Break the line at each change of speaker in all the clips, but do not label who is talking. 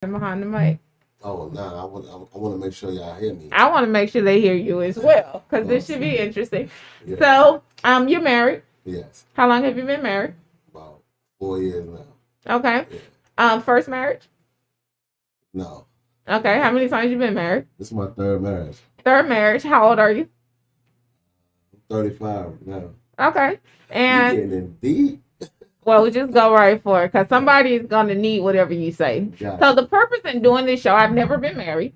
Behind the mic.
Oh, nah, I want to make sure y'all hear me.
I want to make sure they hear you as well, because this should be interesting.
Yeah.
So, you're married.
Yes.
How long have you been married?
About 4 years now.
Okay.
Yeah.
First marriage.
No.
Okay. How many times you been married?
This is my third marriage.
Third marriage. How old are you?
I'm 35 now.
Okay.
You
And
getting in deep?
well, we just go right for it because somebody is going to need whatever you say.
Got
So
it.
the purpose in doing this show, I've never been married,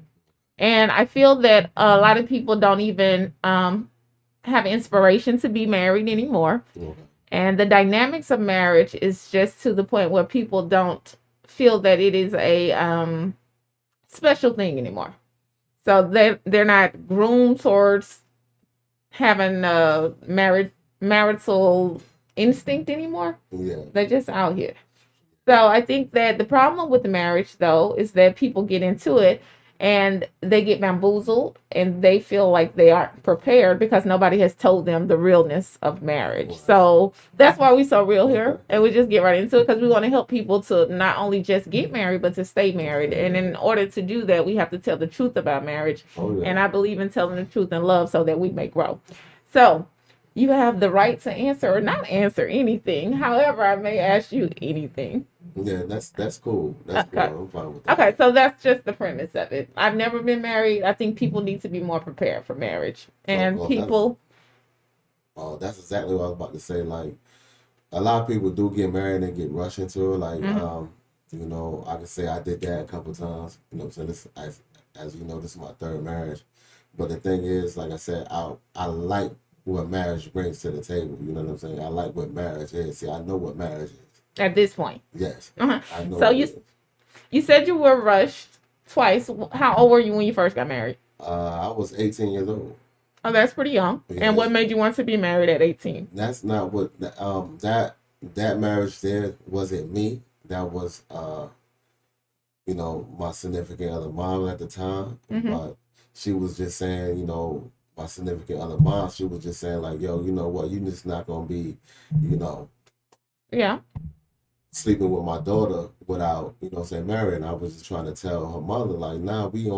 and I feel that a lot of people don't even have inspiration to be married anymore.
Okay.
And the dynamics of marriage is just to the point where people don't feel that it is a special thing anymore. So they're not groomed towards having a marital instinct anymore.
Yeah.
They're just out here. So I think that the problem with the marriage, though, is that people get into it and they get bamboozled and they feel like they aren't prepared because nobody has told them the realness of marriage. So that's why we're so real here. And we just get right into it because we want to help people to not only just get married, but to stay married. And in order to do that, we have to tell the truth about marriage.
Oh, yeah.
And I believe in telling the truth in love so that we may grow. So you have the right to answer or not answer anything. However, I may ask you anything.
Yeah, that's cool. That's
Okay.
cool. I'm fine with that.
Okay, so that's just the premise of it. I've never been married. I think people need to be more prepared for marriage. And
Well,
people,
that's exactly what I was about to say. Like, a lot of people do get married and get rushed into it. Like, I can say I did that a couple times. So this, as you know, this is my third marriage. But the thing is, like I said, I like what marriage brings to the table. You know what I'm saying? I like what marriage is. See, I know what marriage is.
at this point.
Yes.
Uh-huh.
I know
So
what
you
it is.
you said you were rushed twice. How old were you when you first got married?
I was 18 years old.
Oh, that's pretty young.
Yeah,
And what made you want to be married at 18?
That's not what that marriage there wasn't me. That was my significant other mom at the time.
Mm-hmm.
But she was just saying, my significant other mom, she was just saying like, yo, you know what, you just not gonna be,
Yeah.
sleeping with my daughter without, marrying. I was just trying to tell her mother, like, nah, we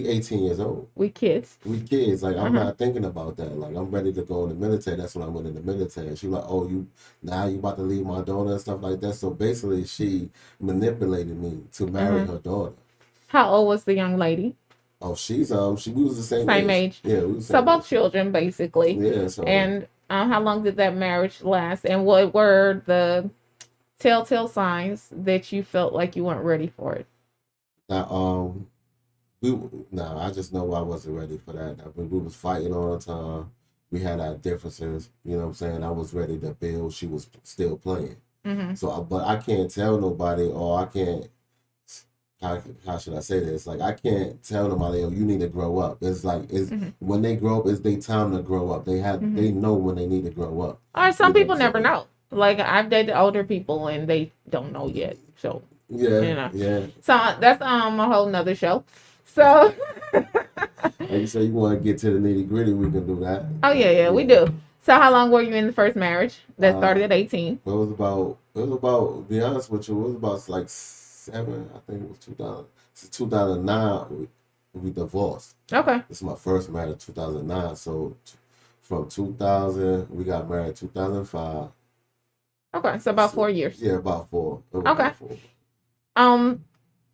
18 years old.
We kids.
We kids. Like, I'm
Uh-huh.
not thinking about that. Like, I'm ready to go in the military. That's when I went in the military. She like, oh, you about to leave my daughter and stuff like that. So basically, she manipulated me to marry her daughter.
How old was the young lady?
Oh, we was the same
Age.
Yeah, we was the
So
same
both
age.
children, basically.
Yeah. So
And how long did that marriage last? And what were the telltale signs that you felt like you weren't ready for it?
now, I just know I wasn't ready for that. I mean, we was fighting all the time. We had our differences. You know what I'm saying? I was ready to build. She was still playing.
Mm-hmm.
So, but I can't tell nobody, or I can't. How should I say this? Like, I can't tell nobody, oh, you need to grow up. It's like when they grow up, it's their time to grow up. They know when they need to grow up.
Or some
You know
people
what I'm
never
saying?
know. Like I've dated older people and they don't know yet. So
Yeah.
So that's a whole nother show. So
Like you say, you want to get to the nitty gritty, we can do that.
oh yeah, we do. So how long were you in the first marriage that started at 18?
It was about, to be honest with you, it was about like 7, I think it was 2000. It's 2009, we divorced.
Okay.
This is my first marriage, 2009. So from 2000, we got married 2005.
Okay, so about 4 years.
Yeah, about 4.
Okay.
About 4.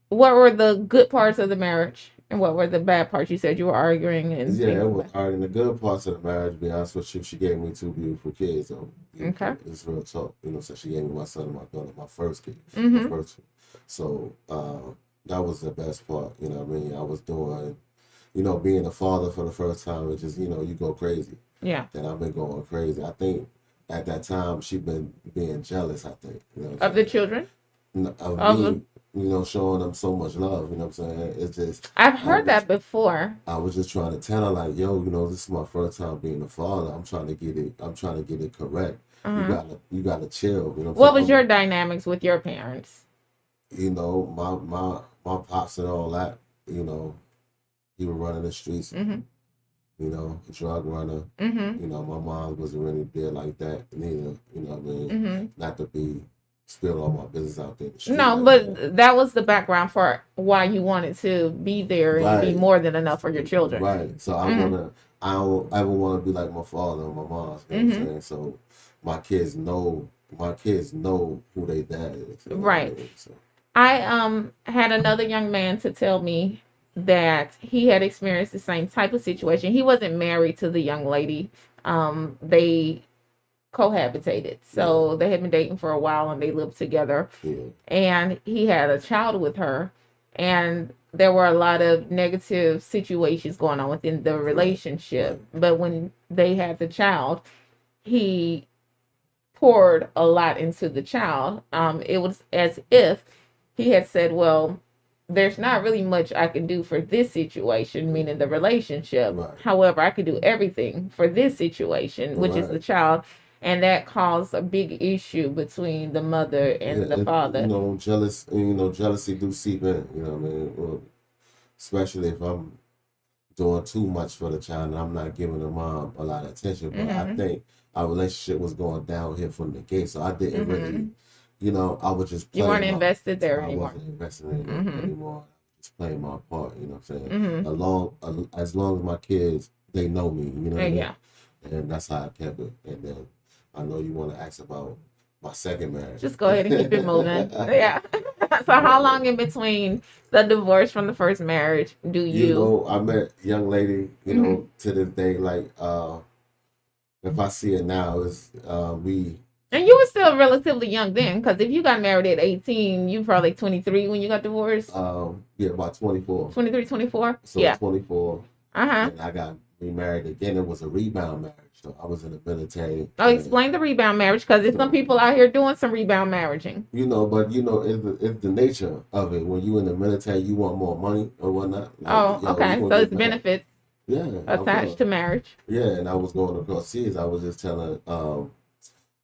What were the good parts of the marriage and what were the bad parts? You said you were arguing and
Yeah, it was arguing. The good parts of the marriage, to be honest with you, she gave me 2 beautiful kids. So
Okay.
It's real talk. So she gave me my son and my daughter, my first kid.
Mm-hmm.
My first one. So that was the best part. You know what I mean? I was doing, being a father for the first time, it just, you go crazy.
Yeah.
And I've been going crazy. I think at that time she been being jealous, I think.
Of the children?
Of me, showing them so much love, you know what I'm saying? It's just
I've heard that before.
I was just trying to tell her like, yo, this is my first time being a father. I'm trying to get it correct. You gotta chill,
What was your dynamics with your parents?
My pops and all that, he was running the streets, drug runner.
Mm-hmm.
My mom wasn't really there like that neither, what I mean?
Mm-hmm.
Not to be spill all my business out there in the street.
No,
Like that.
but that was the background for why you wanted to be there and be
Right.
more than enough for your children.
Right. So
Mm-hmm.
I don't ever want to be like my father or my mom. You know what I'm
Mm-hmm.
saying? So my kids know who they dad is. You know what I
Right.
mean? So,
I had another young man to tell me that he had experienced the same type of situation. He wasn't married to the young lady. They cohabitated.
yeah,
So they had been dating for a while and they lived together.
yeah,
And he had a child with her. And there were a lot of negative situations going on within the
right, right,
relationship. But when they had the child, he poured a lot into the child. It was as if he had said, well, there's not really much I can do for this situation, meaning the relationship.
right,
However, I could do everything for this situation, which is the
right.
child. And that caused a big issue between the mother
Yeah,
and the
you
father.
know, jealousy do seep in. You know what I mean? Well, especially if I'm doing too much for the child and I'm not giving the mom a lot of attention. But I
Hmm.
think our relationship was going downhill from the gate, so I didn't really,
Hmm.
I was just
You weren't
playing my.
invested there
I
anymore.
wasn't investing in it
Hmm.
anymore. Just playing my part. You know what I'm saying?
Hmm.
As long as my kids, they know me. You know what I mean?
Yeah.
And that's how I kept it. And then I know you want to ask about my second marriage.
Just go ahead and keep it moving. Yeah. So how long in between the divorce from the first marriage do you?
I met young lady,
Mhm.
to this day, like if I see it now, it's we
And you were still relatively young then, because if you got married at 18, you were probably 23 when you got divorced.
yeah, about 24.
23, 24?
So
Yeah.
24,
Uh-huh.
and I got remarried again. It was a rebound marriage. So I was in the military,
Oh,
and
explain the rebound marriage, because there's some
so
people out here doing some rebound marriaging.
but it's the nature of it. When you in the military, you want more money or whatnot. Like,
Oh,
you
okay.
gonna
So
get
it's
mad.
benefits
Yeah, I
attached
was.
to marriage.
Yeah, and I was going across seas. I was just telling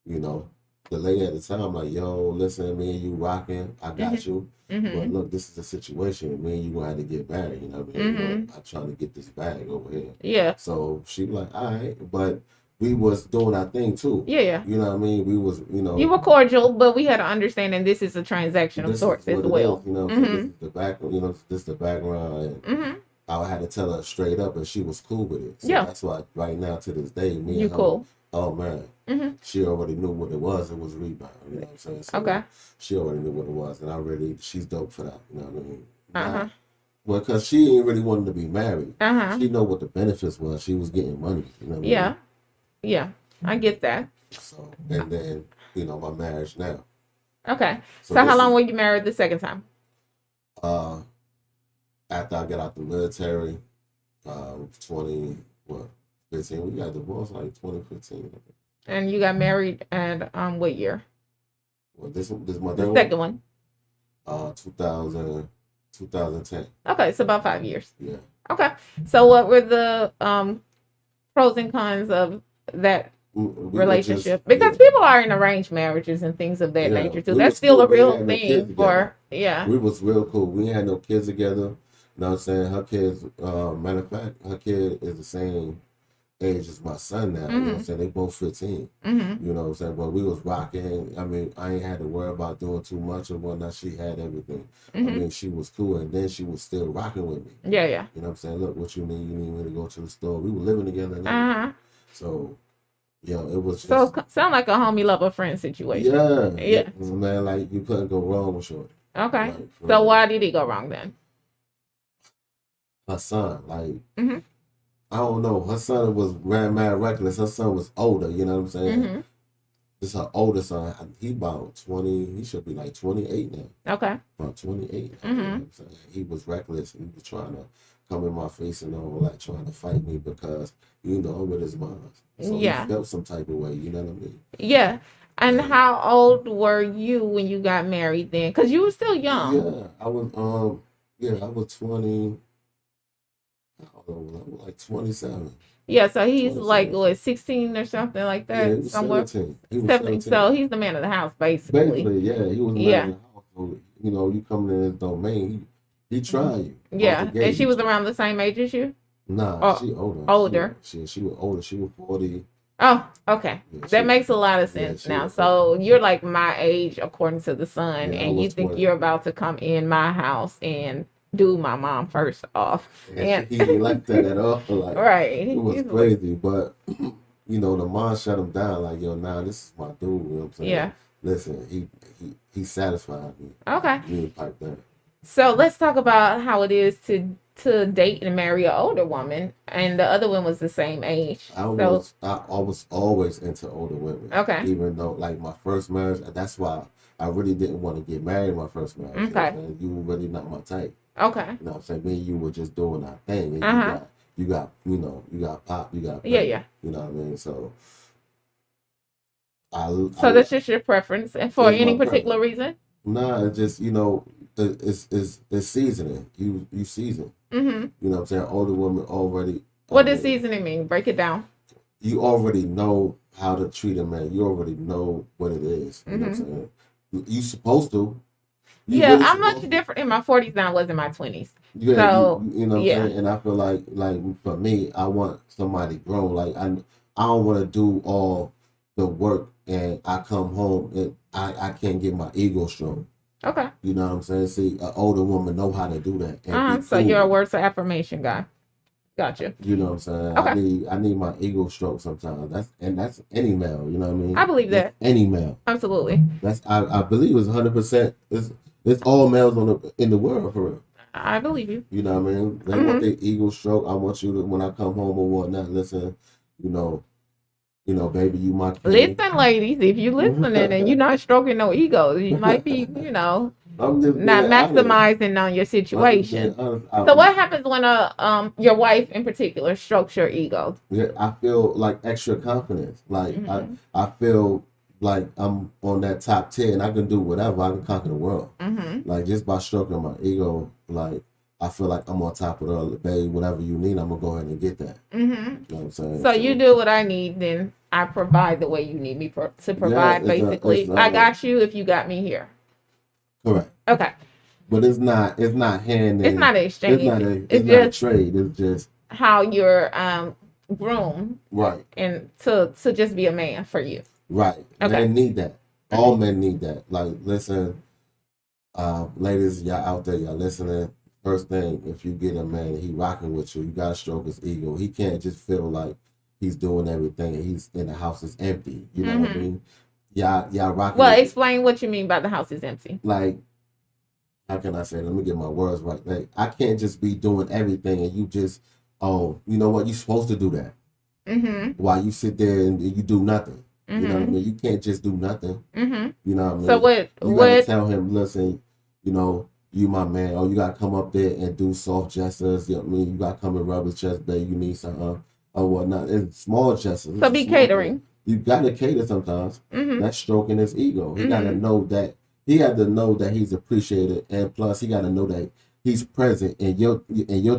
you know, the lady at the time, like, yo, listen, me and you rocking, I
Mm-hmm.
got you. But
Mm-hmm.
look, this is a situation. Me and you gonna have to get married. You know what I mean?
Mm-hmm.
I'm trying to get this bag over here.
Yeah.
So she was like, all right, but we was doing our thing too.
Yeah, yeah.
You know what I mean? We was,
You were cordial, but we had to understand, and this is a transaction of
this is
sorts as
what it is.
well.
You know what I'm saying? This
Mm-hmm.
is the back. This is the background. And
Mm-hmm.
I had to tell her straight up, and she was cool with it. So
Yeah.
that's why right now to this day, me
You
and her,
cool.
oh man,
Mm-hmm.
she already knew what it was. It was rebound. You know what I'm saying? So
Okay.
she already knew what it was, and she's dope for that. You know what I mean?
Uh-huh.
Not well, cause she ain't really wanted to be married.
Uh-huh.
She know what the benefits was. She was getting money. You know what I
Yeah.
mean?
Yeah. I get that.
So and then my marriage now.
Okay.
So
So how
this
long
is
were you married the second time?
uh after I got out the military, 20 what 15. We got divorced like 2015.
And you got married at what year?
Well, this is my
The
third one.
second one.
2000, 2010.
Okay, so about 5 years.
Yeah.
Okay. So what were the pros and cons of that
We were just
relationship? Because people are in arranged marriages and things of that
yeah.
nature too.
We
That's
was
still
cool.
a
We ain't
real
had no kids
thing
together.
for yeah.
We was real cool. We ain't had no kids together. You know what I'm saying? Her kids, matter of fact, her kid is the same age as my son now. You know what I'm
Mm-hmm.
saying? They both 15.
Mm-hmm.
You know what I'm saying? But we was rocking. I mean, I ain't had to worry about doing too much or whatnot. She had everything. I
Mm-hmm.
mean, she was cool, and then she was still rocking with me.
Yeah, yeah.
You know what I'm saying? Look, what you need? You need me to go to the store. We were living together and everything.
Uh-huh.
So, it was
So
just,
sound like a homie lover friend situation.
yeah,
Yeah.
man, like, you couldn't go wrong with Shorty.
Okay.
Like, for
So
real.
why did he go wrong then?
Her son, like,
Mm-hmm.
I don't know. Her son was mad reckless. Her son was older, you know what I'm saying?
Mm-hmm.
This her older son. He about 20, he should be like 28 now.
Okay.
About 28. You know
Mm-hmm.
what I'm saying? He was reckless. He was trying to come in my face and all that, trying to fight me because, I'm with his mom. So
Yeah.
he felt some type of way, you know what I mean?
Yeah. And
And
how old were you when you got married then? Because you were still young.
yeah, I was 20, I don't know, I was like 27.
Yeah, so he's like
27.
what, 16 or something like
Yeah, he
that
was
somewhere.
17. He was
17.
17.
So he's the man of the house basically.
Basically, yeah, he was man
Yeah.
in the house. So, you coming in his domain, he tried you. Out
Yeah.
the gate,
And she
he
was
tried.
around the same age as you?
Nah,
Oh,
she older.
older.
She was older. She was 40.
Oh, okay.
Yeah,
That makes a lot of sense
she
now.
was
So you're like my age according to the sun,
yeah, I
and you
was
think
20.
you're about to come in my house and do my mom first off.
And
And
he didn't like that at all. Like, it
right.
was crazy. But, the mom shut him down. Like, yo, nah, this is my dude. You know what I'm saying?
Yeah.
Listen, he satisfied me.
Okay.
Me pipe that.
So let's talk about how it is to date and marry an older woman, and the other one was the same age. So
I was always into older women.
okay.
Even though, like, my first marriage, that's why I really didn't want to get married in my first marriage.
Okay.
You know what I'm saying? You were really not my type.
Okay.
You know what I'm saying? Me and you were just doing our thing. And
Uh-huh.
you got pop, you got
Yeah,
baby,
yeah.
you know what I mean? So
So that's just your preference, and for
it's my
any
preference.
particular reason?
Nah, it's just, it's seasoning. You season.
Mm-hmm.
You know what I'm saying? Older women already
What does seasoning mean? Break it down.
you already know how to treat a man. You already know what it is. You know what I'm saying? You supposed to. You
Yeah,
really
I'm much
supposed to.
different in my 40s than I was in my 20s.
Yeah,
So
you know what I'm
yeah.
saying? And I feel like for me, I want somebody grown. Like I don't want to do all the work and I come home and I can't get my ego strong.
Okay.
You know what I'm saying? See, an older woman know how to do that and be
So
cool
you're a
with it.
words of affirmation guy. Gotcha.
You know what I'm saying?
Okay.
I need my ego stroke sometimes. That's any male. You know what I mean?
I believe that.
Any male.
Absolutely.
I believe it's 100%. It's all males in the world for real.
I believe you.
You know what I mean? They want their ego stroke. I want you to, when I come home or whatnot, listen. You know, baby, you my king.
Listen, ladies, if you're listening and you're not stroking no egos, you might be,
I'm just
not maximizing on your situation. So what happens when your wife in particular strokes your ego?
Yeah, I feel like extra confidence. Like I feel like I'm on that top 10. I can do whatever. I can conquer the world. Like just by stroking my ego, like I feel like I'm on top of the world. Babe, whatever you need, I'm gonna go ahead and get that. You know what I'm saying?
So you do what I need, then I provide the way you need me to provide.
Yeah,
basically, I got you if you got me here.
Correct.
Okay.
But it's not hand.
It's not an exchange.
It's not a trade. It's just
how you're groomed,
right,
and to just be a man for you.
Right.
Okay.
Men need that. All men need that. Like, listen, ladies, y'all out there, y'all listening. First thing, if you get a man and he rocking with you, you gotta stroke his ego. He can't just feel like he's doing everything and he's in the house is empty. You know what I mean? Y'all rocking.
Well, explain what you mean by the house is empty.
Like, how can I say? Let me get my words right. Like, I can't just be doing everything and you just, you know what? You're supposed to do that. While you sit there and you do nothing. You know what I mean? You can't just do nothing. You know what I mean?
So
you gotta tell him, listen, you my man. Oh, you gotta come up there and do soft gestures. You know what I mean? You gotta come and rub his chest, babe. You need something or whatnot. It's small gestures.
So be catering.
You gotta cater sometimes. That's stroking his ego. He gotta know that. He had to know that he's appreciated, and plus he gotta know that he's present in your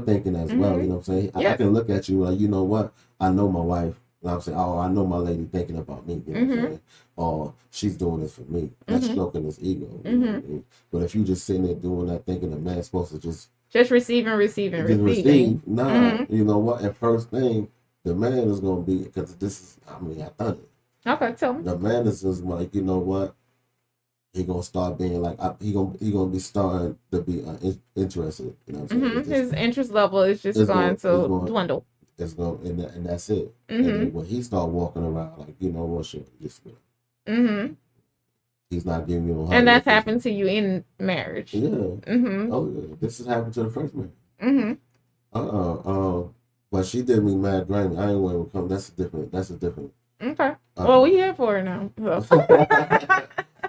thinking as well. You know what I'm saying? I can look at you like, you know what? I know my wife. You know what I'm saying? Oh, I know my lady thinking about me. You know what I'm saying? Or she's doing this for me. That's stroking his ego. You know what I mean? But if you just sitting there doing that, thinking the man's supposed to just
receiving.
Nah, you know what? And first thing, the man is gonna be, because this is, I done it.
Okay, tell me.
The man is just like, you know what? He gonna start being like, he gonna be starting to be interested. You know what I'm saying?
His interest level is just going to dwindle.
It's going, and that's it. And then when he start walking around, like, you know what, shit, just he's not giving you no.
And that's happened to you in marriage.
Yeah. Oh yeah, this has happened to the first man. But she did me mad grimy. I ain't want to come. That's a different.
Okay. Well, we here for it now.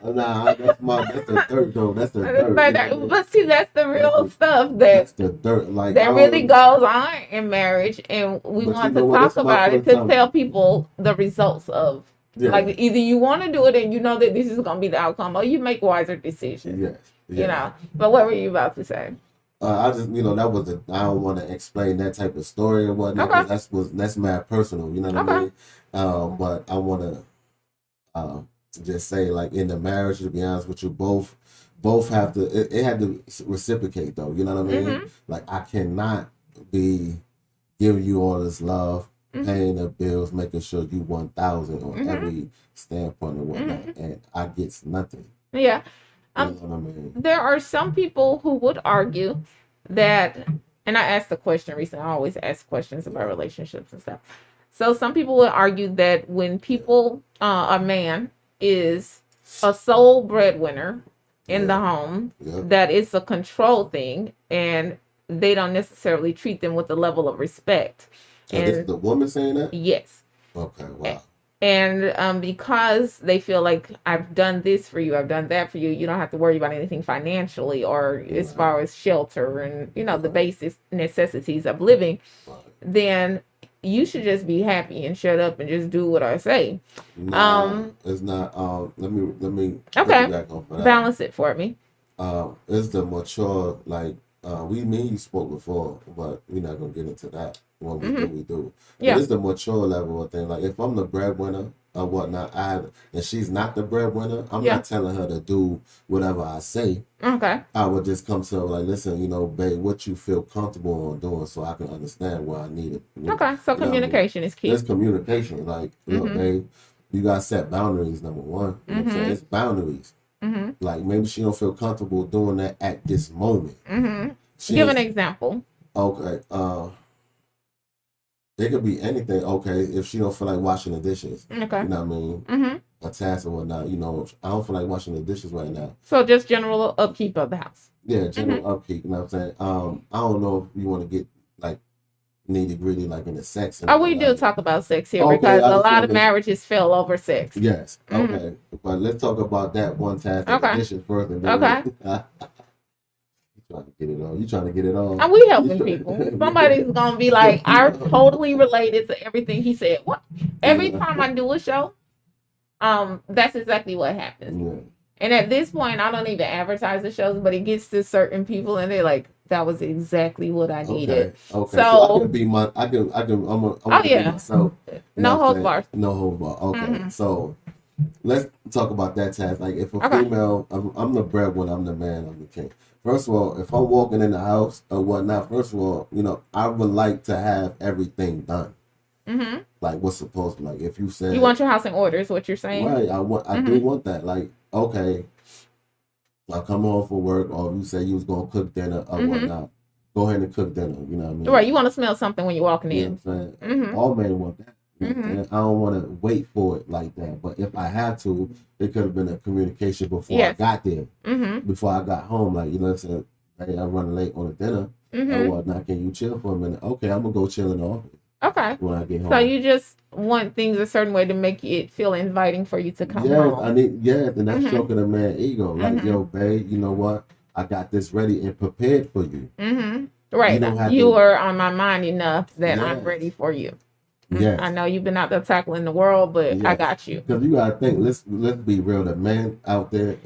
Nah, that's the dirt though. That's the dirt.
But see, that's the real stuff that's
the dirt. Like
that really goes on in marriage, and we want to talk about it to tell people the results of. Yeah. Like, either you want to do it and you know that this is going to be the outcome, or you make wiser decisions.
Yes.
You know. But what were you about to say?
I just, that was I don't want to explain that type of story or whatnot. Okay. That's mad personal. You know what I mean? But I want to just say, like, in the marriage, to be honest with you, both have to. It had to reciprocate, though. You know what I mean? Like, I cannot be giving you all this love paying the bills, making sure you 1,000 on
Mm-hmm.
every standpoint and whatnot,
Mm-hmm.
and I get nothing.
Yeah.
You
Um,
know what I mean?
there are some people who would argue that, and I asked the question recently. I always ask questions about
Yeah,
relationships and stuff. So some people would argue that when
yeah,
people, a man is a sole breadwinner in
yeah,
the home,
yeah.
that it's a control thing, and they don't necessarily treat them with the level of respect.
So this is
And
the woman saying that?
yes,
Okay,
a-
wow.
and because they feel like I've done this for you, I've done that for you, you don't have to worry about anything financially or as
Right,
far as shelter and the
right,
basic necessities of living,
right.
then you should just be happy and shut up and just do what I say.
Nah,
Um,
it's not. Let me
okay,
piggyback off of that.
balance it for me.
It's the mature, like, me and you spoke before, but we're not gonna get into that. When we do,
Hmm.
we do. But
Yeah.
it's the mature level of thing. Like, if I'm the breadwinner or whatnot, and she's not the breadwinner, I'm
Yeah.
not telling her to do whatever I say.
Okay.
I would just come to her like, listen, babe, what you feel comfortable on doing, so I can understand where I need it.
Okay. So
You know what I mean?
communication is
There's
key.
communication. Like, look,
Mm-hmm.
babe, you gotta set boundaries. Number one, you know what I'm saying?
Mm-hmm.
It's boundaries.
Mm-hmm.
Like, maybe she don't feel comfortable doing that at this moment.
Mm-hmm.
She
Give an
is
example.
okay. It could be anything. Okay, if she don't feel like washing the dishes,
Okay.
you know what I mean,
Mm-hmm.
a task or whatnot. I don't feel like washing the dishes right now.
So just general upkeep of the house.
Yeah,
Mm-hmm.
general upkeep. You know what I'm saying? I don't know if you want to get like nitty gritty, like in the sex and
Oh,
all
we do
that.
talk about sex here
Okay,
because
I
a
just
lot of
wanted to.
marriages fail over sex.
Yes,
Mm-hmm.
okay, but let's talk about that one task of the
Okay.
dishes first, and then
Okay.
you trying to get it on. You trying to get it on.
And we helping people. Somebody's gonna be like, I totally related to everything he said. What? Every
Yeah.
time I do a show, that's exactly what happens.
Yeah.
And at this point, I don't even advertise the shows, but it gets to certain people, and they're like, "That was exactly what I needed."
Okay. Okay. So I can
So,
be my. I can. I'm
oh
gonna be
yeah,
myself. You know
no
what I'm
holds
saying?
bars.
No hold bar. Okay.
Mm-hmm.
So let's talk about that task. Like, if a
Okay.
female, I'm the breadwinner. I'm the man. I'm the king. First of all, if I'm walking in the house or whatnot, first of all, I would like to have everything done.
Mm-hmm.
Like, what's supposed to, like, if you
You
said
want your house in order, is what you're saying?
right, I do
Mm-hmm.
want that. Like, okay, I come home from work, or you say you was gonna cook dinner or
Mm-hmm.
whatnot. Go ahead and cook dinner. You know what I
Right.
mean?
You want to smell something when you're walking
You know
in.
what I'm saying?
Mm-hmm.
All men want that. You know what I'm
Mm-hmm.
saying? I don't want to wait for it like that. But if I had to, it could have been a communication before I
Yes.
got there,
Mm-hmm.
before I got home. Like, what I'm saying? Hey, I'm running late on the dinner. Or
Mm-hmm.
whatnot. Can you chill for a minute? Okay, I'm gonna go chill in the office
Okay.
when I get
So
home.
you just want things a certain way to make it feel inviting for you to come
Yes,
home.
and that's
Mm-hmm.
stroking a man's ego. Like,
Mm-hmm.
yo, babe, you know what? I got this ready and prepared for you.
Mm-hmm.
You
Right.
don't have
You
to.
were on my mind enough that I'm ready
Yes,
for you. I
yes,
know you've been out there tackling the world, but I
yes.
got you.
Because you gotta think. Let's be real. The men out there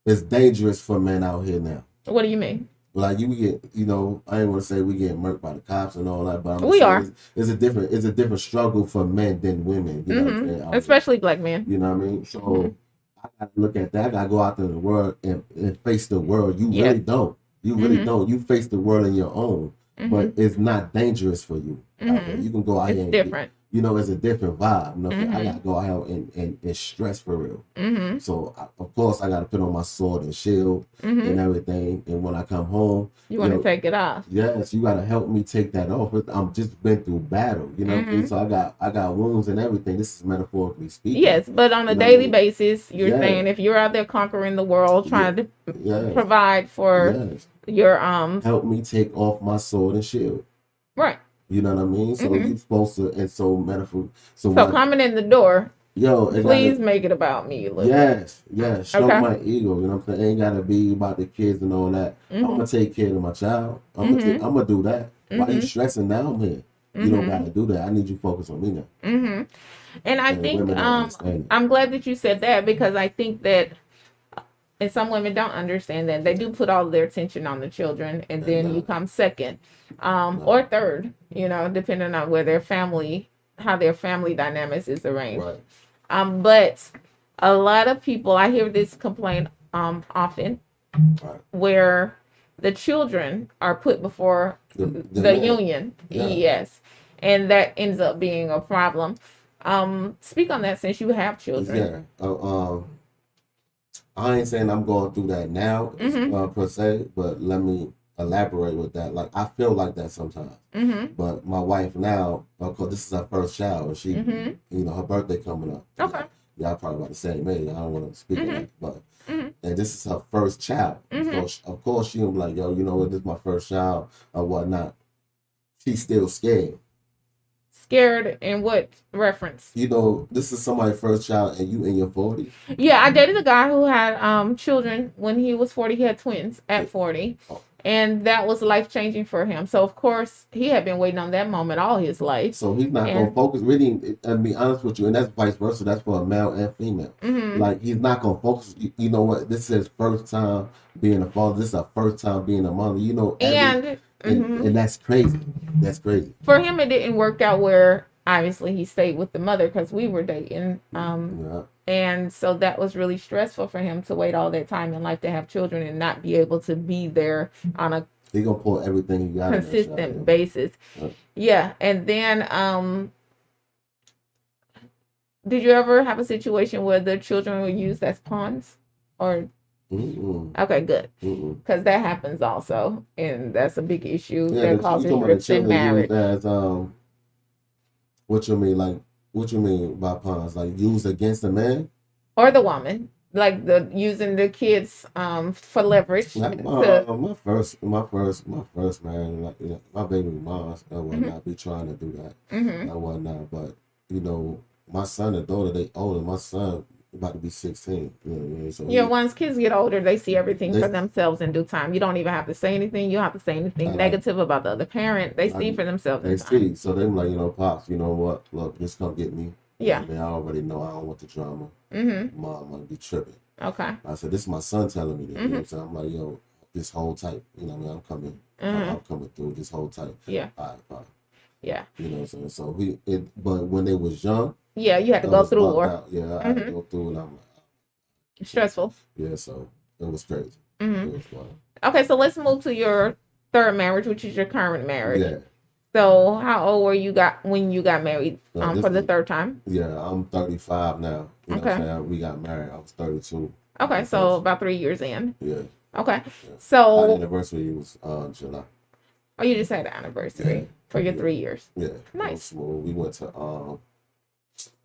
it's dangerous for men out here now.
What do you mean?
Like, you get, I ain't want to say we get murked by the cops and all that, but I'm gonna
We
say
are.
it's a different struggle for men than women. You know what I'm
Mm-hmm.
saying? Out here.
Especially black men.
You know what I mean?
Mm-hmm.
So I gotta look at that. I gotta go out there in the world and face the world. You
Yes.
really don't. You really
Mm-hmm.
don't. You face the world in your own, but
Mm-hmm.
it's not dangerous for you out there.
Mm-hmm.
You can go out
It's
here and
different.
it's a different vibe. You know what I'm saying? I
Mm-hmm.
gotta go out here and stress for real.
Mm-hmm.
So of course I gotta put on my sword and shield
Mm-hmm.
and everything. And when I come home,
You want to
know,
take it off.
yes, you gotta help me take that off. I'm just been through battle. You know what I mean?
Mm-hmm.
So I got wounds and everything. This is metaphorically speaking.
Yes, but on a
You know what I
daily
mean?
basis, you're
Yeah.
saying if you're out there conquering the world,
Yeah.
trying to
Yes.
provide for
Yes.
your
Help me take off my sword and shield.
right.
You know what I mean? So
Mm-hmm.
you're supposed to, and so metaphor. So
So
what?
coming in the door,
Yo, it
please
gotta.
make it about me a little
Yes, stroke
Okay.
my ego. You know what I'm saying? It ain't gotta be about the kids and all that.
bit.
I'm
Mm-hmm.
gonna take care of my child.
Mm-hmm.
I'm gonna do that. Why you
Mm-hmm.
stressing now? I'm here. You don't
Mm-hmm.
gotta do that. I need you to focus on me now.
Mm-hmm. And I
And
think
women don't understand it.
I'm glad that you said that because I think that and some women don't understand that they do put all of their attention on the children and then you
No,
come second
no,
or third, depending on where their family how their family dynamics is arranged.
right,
But a lot of people I hear this complaint often
right.
where the children are put before
The
the
man.
union.
Yeah.
Yes. and that ends up being a problem. Speak on that since you have children.
Yeah. I ain't saying I'm going through that now, per se, but let me elaborate with that. Like, I feel like that sometimes. But my wife now, of course, this is her first child, and she, her birthday coming up.
Okay.
Y'all probably about the same age. I don't want to speak on that, but and this is her first child. So of course she'll be like, yo, you know what? This is my first child or whatnot. She's still scared.
Scared in what reference?
You know, this is somebody's first child, and you in your 40s.
Yeah, I dated a guy who had children when he was 40. He had twins at 40.
Oh.
And that was life changing for him. So of course he had been waiting on that moment all his life.
So he's not gonna focus. Really, and be honest with you, and that's vice versa. That's for a male and female. Like, he's not gonna focus. You know what? This is his first time being a father. This is our first time being a mother. You know, and that's crazy. That's crazy.
For him, it didn't work out where obviously he stayed with the mother because we were dating. And so that was really stressful for him to wait all that time in life to have children and not be able to be there on a
He gonna pour everything he got
consistent basis. Yeah. And then did you ever have a situation where the children were used as pawns? Or okay, good. Because that happens also, and that's a big issue that causes rifts in marriage.
As, what you mean? Like, what you mean by pawns? Like, used against the man
or the woman? Like using the kids for leverage.
Like my first man, like, my baby moms, I would not be trying to do that. I would not, but you know, my son and daughter, they older. My son about to be 16. You know what I mean? So
once kids get older, they see everything for themselves in due time. You don't even have to say anything. You don't have to say anything negative about the other parent. They see for themselves.
They see. So they're like, pops, you know what? Look, just come get me.
Yeah.
I mean, I already know I don't want the drama. Mom might be tripping.
Okay.
I said, this is my son telling me this. You know what I'm saying? I'm like, yo, just hold tight. You know what I mean? I'm coming. I'm coming through. Just hold tight.
Yeah.
All right, bye.
Yeah.
You know what I'm saying? So but when they was young.
Yeah, you had to go through or.
Yeah, I had to go through, and I'm like.
Stressful.
Yeah, so it was crazy. It was fun.
Okay, so let's move to your third marriage, which is your current marriage.
Yeah.
So how old were you when you got married for the third time?
Yeah, I'm 35 now. You know what I'm saying? We got married. I was 32.
Okay, so about 3 years in.
Yeah.
Okay.
Yeah.
So
our anniversary was July.
Oh, you just had an anniversary for your 3 years.
Yeah.
Nice.
We went to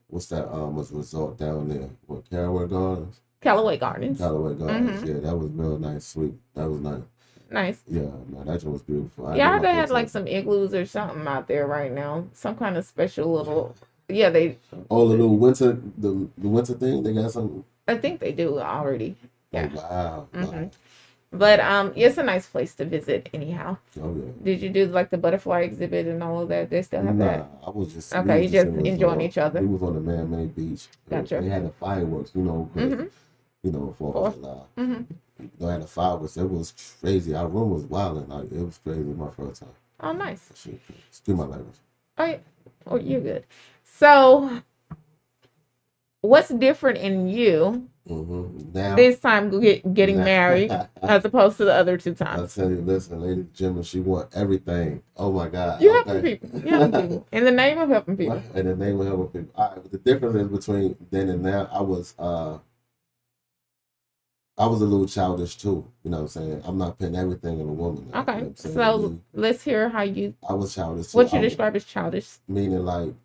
what's that was resort down there? What, K.D.Y Gardens?
Callaway Gardens.
Callaway Gardens. Yeah, that was real nice, sweet. That was nice.
Nice.
Yeah, man, that was beautiful.
I heard they had like some igloos or something out there right now. Some kind of special little. Yeah, they.
Oh, the little winter, the winter thing. They got some.
I think they do already. Yeah.
Oh, wow. Wow.
But it's a nice place to visit anyhow.
Oh yeah.
Did you do like the butterfly exhibit and all of that? They still have that?
I was just
okay. You just enjoying each other.
We was on the man-made beach.
Gotcha.
They had the fireworks, you know, you know, 4th of July. They had the fireworks. It was crazy. Our room was wilding. Like, it was crazy. My first time.
Oh, nice.
Excuse my language.
Oh, yeah. Oh, you're good. So, what's different in you
now,
this time getting married as opposed to the other two times?
I tell you, listen, Lady Jimmy, she want everything. Oh my God.
You're helping people. You're helping people. In the name of helping people.
In the name of helping people. All right, but the difference is between then and now, I was a little childish too. You know what I'm saying? I'm not putting everything in a woman.
Okay.
You know what
So let's hear how you.
I was childish too.
What you describe as childish?
Meaning like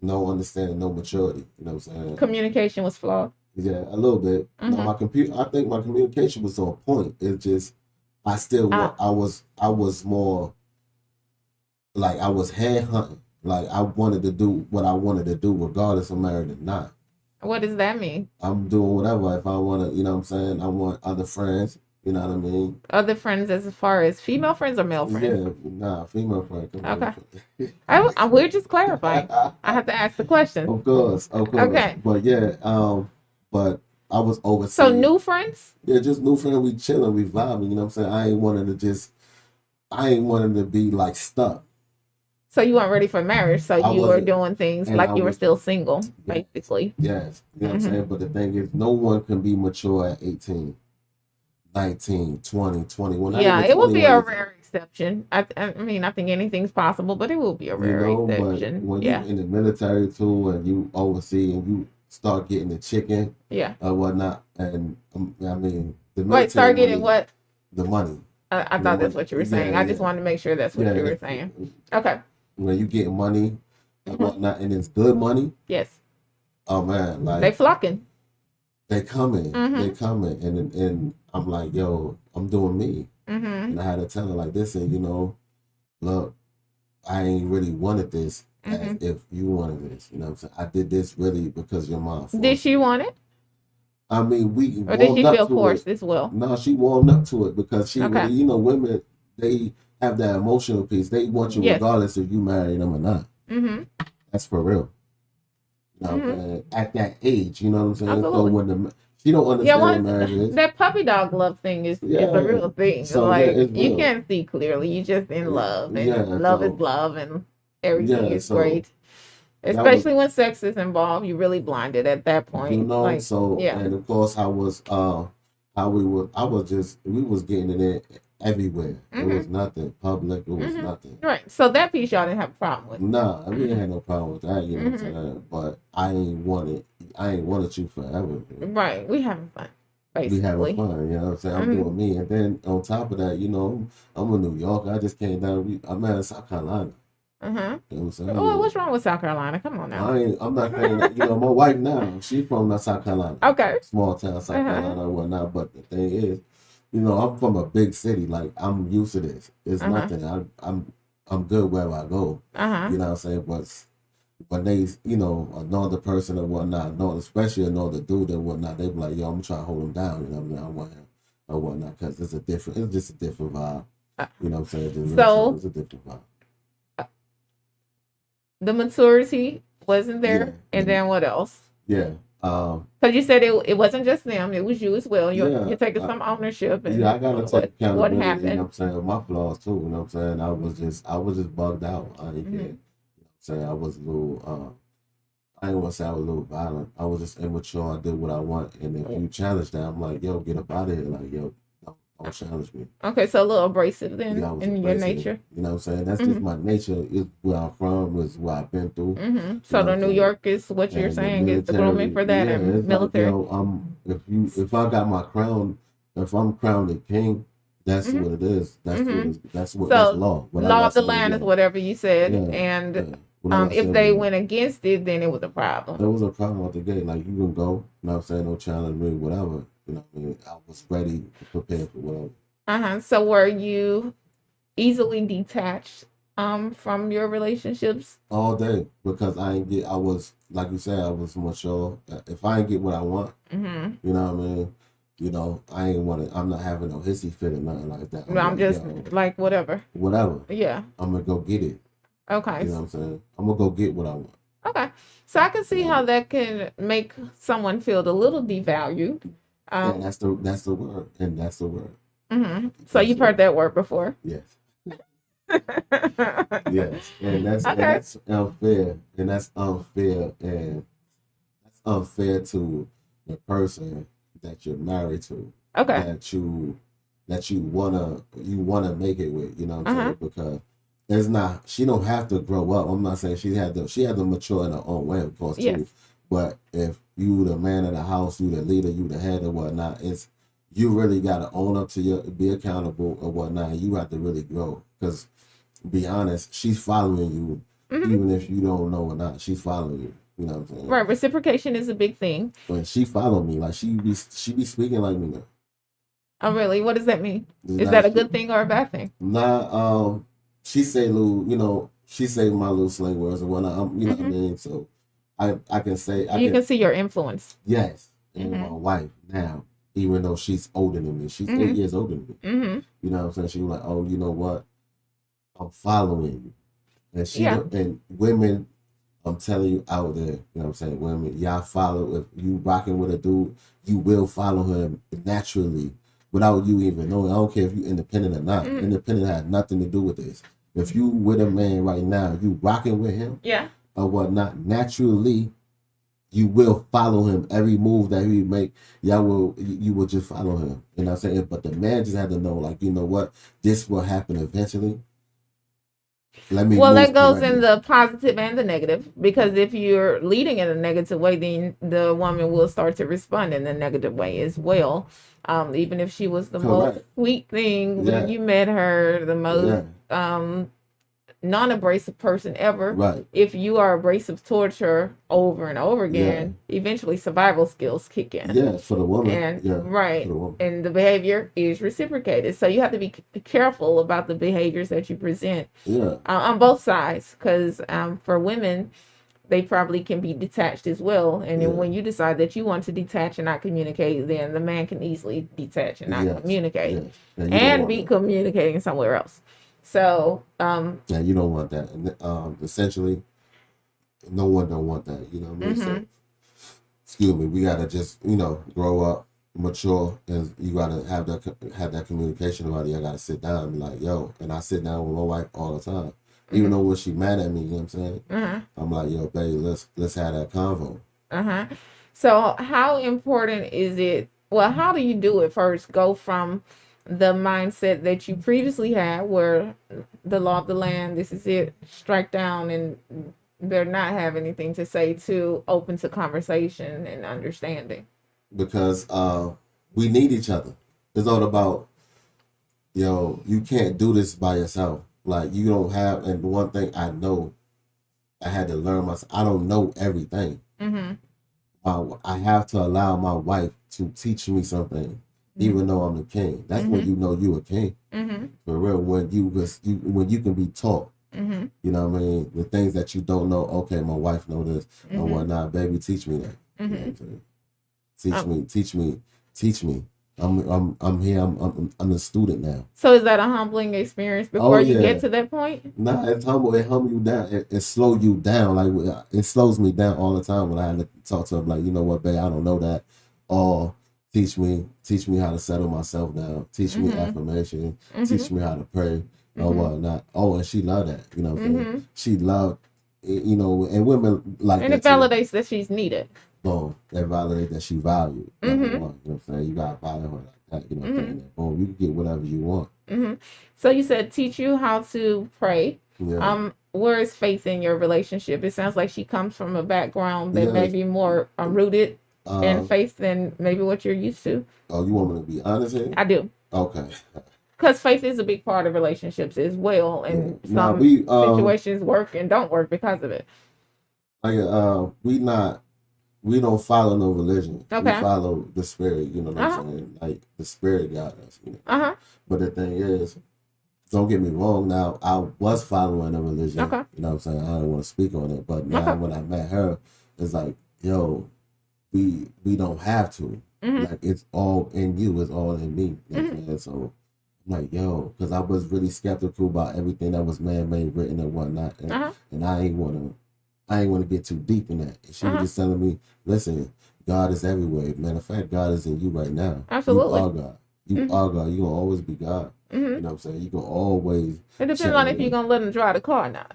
no understanding, no maturity. You know what I'm saying?
Communication was flawed.
Yeah, a little bit. No, I think my communication was on point. It's just I was more like I was head hunting. Like I wanted to do what I wanted to do regardless of married or not.
What does that mean?
I'm doing whatever. If I want to, you know what I'm saying? I want other friends. You know what I mean?
Other friends as far as female friends or male friends?
Yeah, nah, female friends.
Okay. We're just clarifying. I have to ask the question.
Of course.
Okay.
But yeah, but I was overseas.
So new friends?
Yeah, just new friends. We chilling, we vibing. You know what I'm saying? I ain't wanting to be like stuck.
So you weren't ready for marriage, so you were doing things like you were still single, basically.
Yes. You know what I'm saying? But the thing is, no one can be mature at 18, 19, 20, 21.
Yeah, it would be a rare exception. I mean, I think anything's possible, but it will be a
You
rare
know, but
exception.
when you
Yeah.
in the military too, and you oversee and you start getting the chicken
Yeah.
or whatnot, and I mean the
Wait,
military
start getting
money,
what?
the money,
I
the
thought that's
money,
what you were saying.
yeah,
I just
yeah,
wanted to make sure that's what you
yeah.
were saying. Okay.
When you get money and
Hmm.
whatnot, and it's good money,
Yes.
oh man,
They
like
flocking.
they
Mm-hmm.
coming, and I'm like, yo, I'm doing me,
Mm-hmm.
and I had to tell her like this, and look, I ain't really wanted this as
Mm-hmm.
if you wanted this. You know what I'm saying? I did this really because your mom
Did
forced
she
me.
want it?
I mean, we
Or did she
warmed up
feel
to it.
forced as well?
No, she warmed up to it because she really,
Okay.
women, they have that emotional piece. They want you
Yes.
regardless if you marry them or not.
Mm-hmm.
That's for real.
Mm-hmm.
At that age, you know what I'm saying? So
Absolutely.
when she don't
Yeah,
understand what marriage is,
that puppy dog love thing is a
yeah.
real thing.
So yeah,
Like
it's
you
real.
can't see clearly. You just in love, and
Yeah.
love is
So
love, and everything
yeah.
is
So
great.
that was,
Especially when sex is involved, you really blinded at that point. Like,
so,
yeah.
and of course I was how we were I was just we was getting it in everywhere. It
Mm-hmm.
was nothing public, it was
Mm-hmm.
nothing.
Right. So that piece y'all didn't have a problem with.
Nah, we ain't
Mm-hmm.
had no problem with that, you know what I'm
Mm-hmm.
saying? But I ain't wanted you forever. Man.
Right. We having fun,
We having
basically.
fun, you know what I'm saying? I'm
Mm-hmm.
doing me, and then on top of that, I'm in New York. I just came down. I'm out in South Carolina.
Uh-huh.
You know what I'm saying?
Oh, what's wrong with South Carolina? Come on now.
I'm not saying that. My wife now, she from South Carolina,
Okay.
small town South
Uh-huh.
Carolina or whatnot. But the thing is, I'm from a big city. Like I'm used to this. It's
Uh-huh.
nothing. I'm good wherever I go.
Uh-huh.
You know what I'm saying? But when they, another person or whatnot, especially another dude and whatnot, they be like, yo, I'm trying to hold him down. You know what I mean? I want him or whatnot because it's just a different vibe.
Uh,
You know what I'm saying?
So
It's a different vibe.
the maturity wasn't there,
Yeah.
and then what else?
Yeah.
Because you said it wasn't just them; it was you as well. You're taking
I,
some ownership, and
yeah, I gotta take
what
accountability, you know what
happened?
I'm saying, with my flaws too, you know what I'm saying? I was just bugged out. I ain't
Mm-hmm.
get, saying I was a little I didn't want to say I was a little violent. I was just immature. I did what I want. And if you challenge that, I'm like, yo, get up out of here. Like, yo, don't challenge me.
Okay, so a little abrasive then
Yeah, I was
in your
abrasive.
nature.
You know what I'm saying? That's
Mm-hmm.
just my nature. Is where I'm from, is what I've been through.
Mm-hmm.
You
So
know
the
what I'm
New
saying?
York is what you're
And the
saying is the grooming
military,
for that,
yeah,
and
it's like,
military.
yo, if I got my crown, if I'm crowned a king, that's
Mm-hmm.
what it is.
Mm-hmm.
That's
So
law. What I
law
gotta
of the
say is
land is
law.
whatever you said,
Yeah,
and
yeah. What I gotta say
if
is
they
law.
went against it, then it was a problem.
There was a problem at the gate. Like, you can go, you know what I'm saying? No challenge me, whatever. You know what I mean? I was ready, prepared for whatever.
Uh-huh. So were you easily detached from your relationships?
All day. Because I was, like you said, I was mature. If I ain't get what I want,
Mm-hmm.
you know what I mean? I ain't want to, I'm not having no hissy fit or nothing like that.
No, I'm
like,
just
yo,
like whatever.
whatever.
Yeah.
I'm going to go get it.
Okay.
You know what I'm saying? I'm going to go get what I want.
Okay. So I can see
You
how
know?
that can make someone feel a little devalued.
And that's the word. And that's the word.
Mm-hmm. So
That's
you've
the
heard
word.
that word before.
Yes. Yes. And
Okay.
that's unfair. And that's unfair. And that's unfair to the person that you're married to.
Okay.
That you wanna make it with, you know what I'm
Uh-huh.
saying? Because it's not, she don't have to grow up. I'm not saying she had to mature in her own way, of course, too.
Yes.
But if you the man of the house, you the leader, you the head or whatnot, you really gotta own up to be accountable or whatnot, and you have to really grow. Because be honest, she's following you,
Mm-hmm.
even if you don't know or not. She's following you. You know what I'm saying?
Right. Reciprocation is a big thing.
But she followed me. Like she be speaking like me now.
Oh, really? What does that mean? Is
Nah,
that a good thing or a bad thing?
Nah, she say little, she say my little slang words and whatnot. You know what I
Mm-hmm.
mean? So I can say
You can see your influence.
yes. And
Mm-hmm.
my wife now, even though she's older than me, she's
Mm-hmm.
8 years older than me.
Mm-hmm.
You know what I'm saying? She was like, oh, you know what? I'm following you. And
Yeah.
and women, I'm telling you out there, you know what I'm saying? Women, y'all follow, if you rocking with a dude, you will follow him naturally without you even knowing. I don't care if you independent or not.
Mm-hmm.
Independent has nothing to do with this. If you with a man right now, you rocking with him
Yeah.
or whatnot, naturally, you will follow him every move that he make. You will just follow him. You know what I'm saying? But the man just had to know, like, you know what, this will happen eventually. Let me
Well, that
move
goes in
correctly.
the positive and the negative, because if you're leading in a negative way, then the woman will start to respond in a negative way as well. Even if she was the most
Correct.
sweet thing when
Yeah.
you met her, the most
Yeah.
non-abrasive person ever,
Right.
if you are abrasive towards her over and over
Yeah.
again, eventually survival skills kick in.
Yeah. For the woman.
And
Yeah. For
right,
the woman.
and the behavior is reciprocated, so you have to be careful about the behaviors that you present
Yeah.
on both sides, because for women, they probably can be detached as well, and then
Yeah.
when you decide that you want to detach and not communicate, then the man can easily detach and not
Yes.
communicate
Yes. And you don't
and
want
be
that.
communicating somewhere else. So
Yeah, you don't want that. And essentially, no one don't want that. You know what I mean? So,
mhm.
excuse me, we gotta just, grow up, mature, and you gotta have that communication about it. I gotta sit down and be like, yo, and I sit down with my wife all the time. Even
Mhm.
though when she mad at me, you know what I'm saying?
Uh-huh.
I'm like, yo, baby, let's have that convo.
Uh-huh. So how important is it? Well, how do you do it first? Go from the mindset that you previously had, where the law of the land, this is it, strike down, and they're not have anything to say, to open to conversation and understanding.
Because we need each other. It's all about, yo, you can't do this by yourself. Like, you don't have, and the one thing I know, I had to learn myself. I don't know everything.
Mm-hmm.
I have to allow my wife to teach me something, even though I'm the king. That's when
Mm-hmm.
you know you a king
Mm-hmm.
for real. When you can be taught,
Mm-hmm.
you know what I mean. The things that you don't know. Okay, my wife know this or
Mm-hmm.
whatnot. Baby, teach me that. You know what
Mm-hmm.
I'm saying? Teach me. I'm here. I'm a student now.
So is that a humbling experience
Oh
before you get
yeah.
to that point?
Nah, it's humble. It humble you down. It slow you down. Like, it slows me down all the time when I had to talk to him. Like, you know what, babe, I don't know that. Or teach me how to settle myself down. Teach me
Mm-hmm.
affirmation.
Mm-hmm.
Teach me how to pray or
Mm-hmm.
whatnot. Oh, and she loved that. You know what I'm saying?
Mm-hmm.
She loved, and women like
And
that
it
too.
validates that she's needed.
Boom, that validate that she valued. Number
Mm-hmm.
one, you know what I'm saying? You gotta value her like that. You know what I'm
Mm-hmm.
saying? Boom, you can get whatever you want.
Mm-hmm. So you said teach you how to pray.
Yeah.
Where is faith in your relationship? It sounds like she comes from a background that may
Yes.
be more rooted in
Um.
faith than maybe what you're used to.
Oh, you want me to be honest here?
I do.
Okay.
Because faith is a big part of relationships as well.
Yeah.
And
Now
some situations work and don't work because of it.
like we don't follow no religion. We
Okay.
follow the spirit. You know what I'm
Uh-huh.
saying? Like, the spirit got us. You know.
Uh-huh.
But the thing is, don't get me wrong. Now, I was following a religion.
Okay.
You know what I'm saying? I don't want to speak on it, but now
Okay.
when I met her, it's like, yo, we don't have to.
Mm-hmm.
Like, it's all in you. It's all in me. You know what I'm
Mm-hmm.
saying? So I'm like, yo, because I was really skeptical about everything that was man-made, written, and whatnot,
Uh-huh.
and I ain't want to get too deep in that. And she was
Uh-huh.
just telling me, listen, God is everywhere. Matter of fact, God is in you right now. You
Absolutely.
are God. You
Mm-hmm.
are God. You're gonna always be God.
Mm-hmm.
You know what I'm saying? You can always
It depends
check
on
with
if you're
him.
going to let him drive the car or not.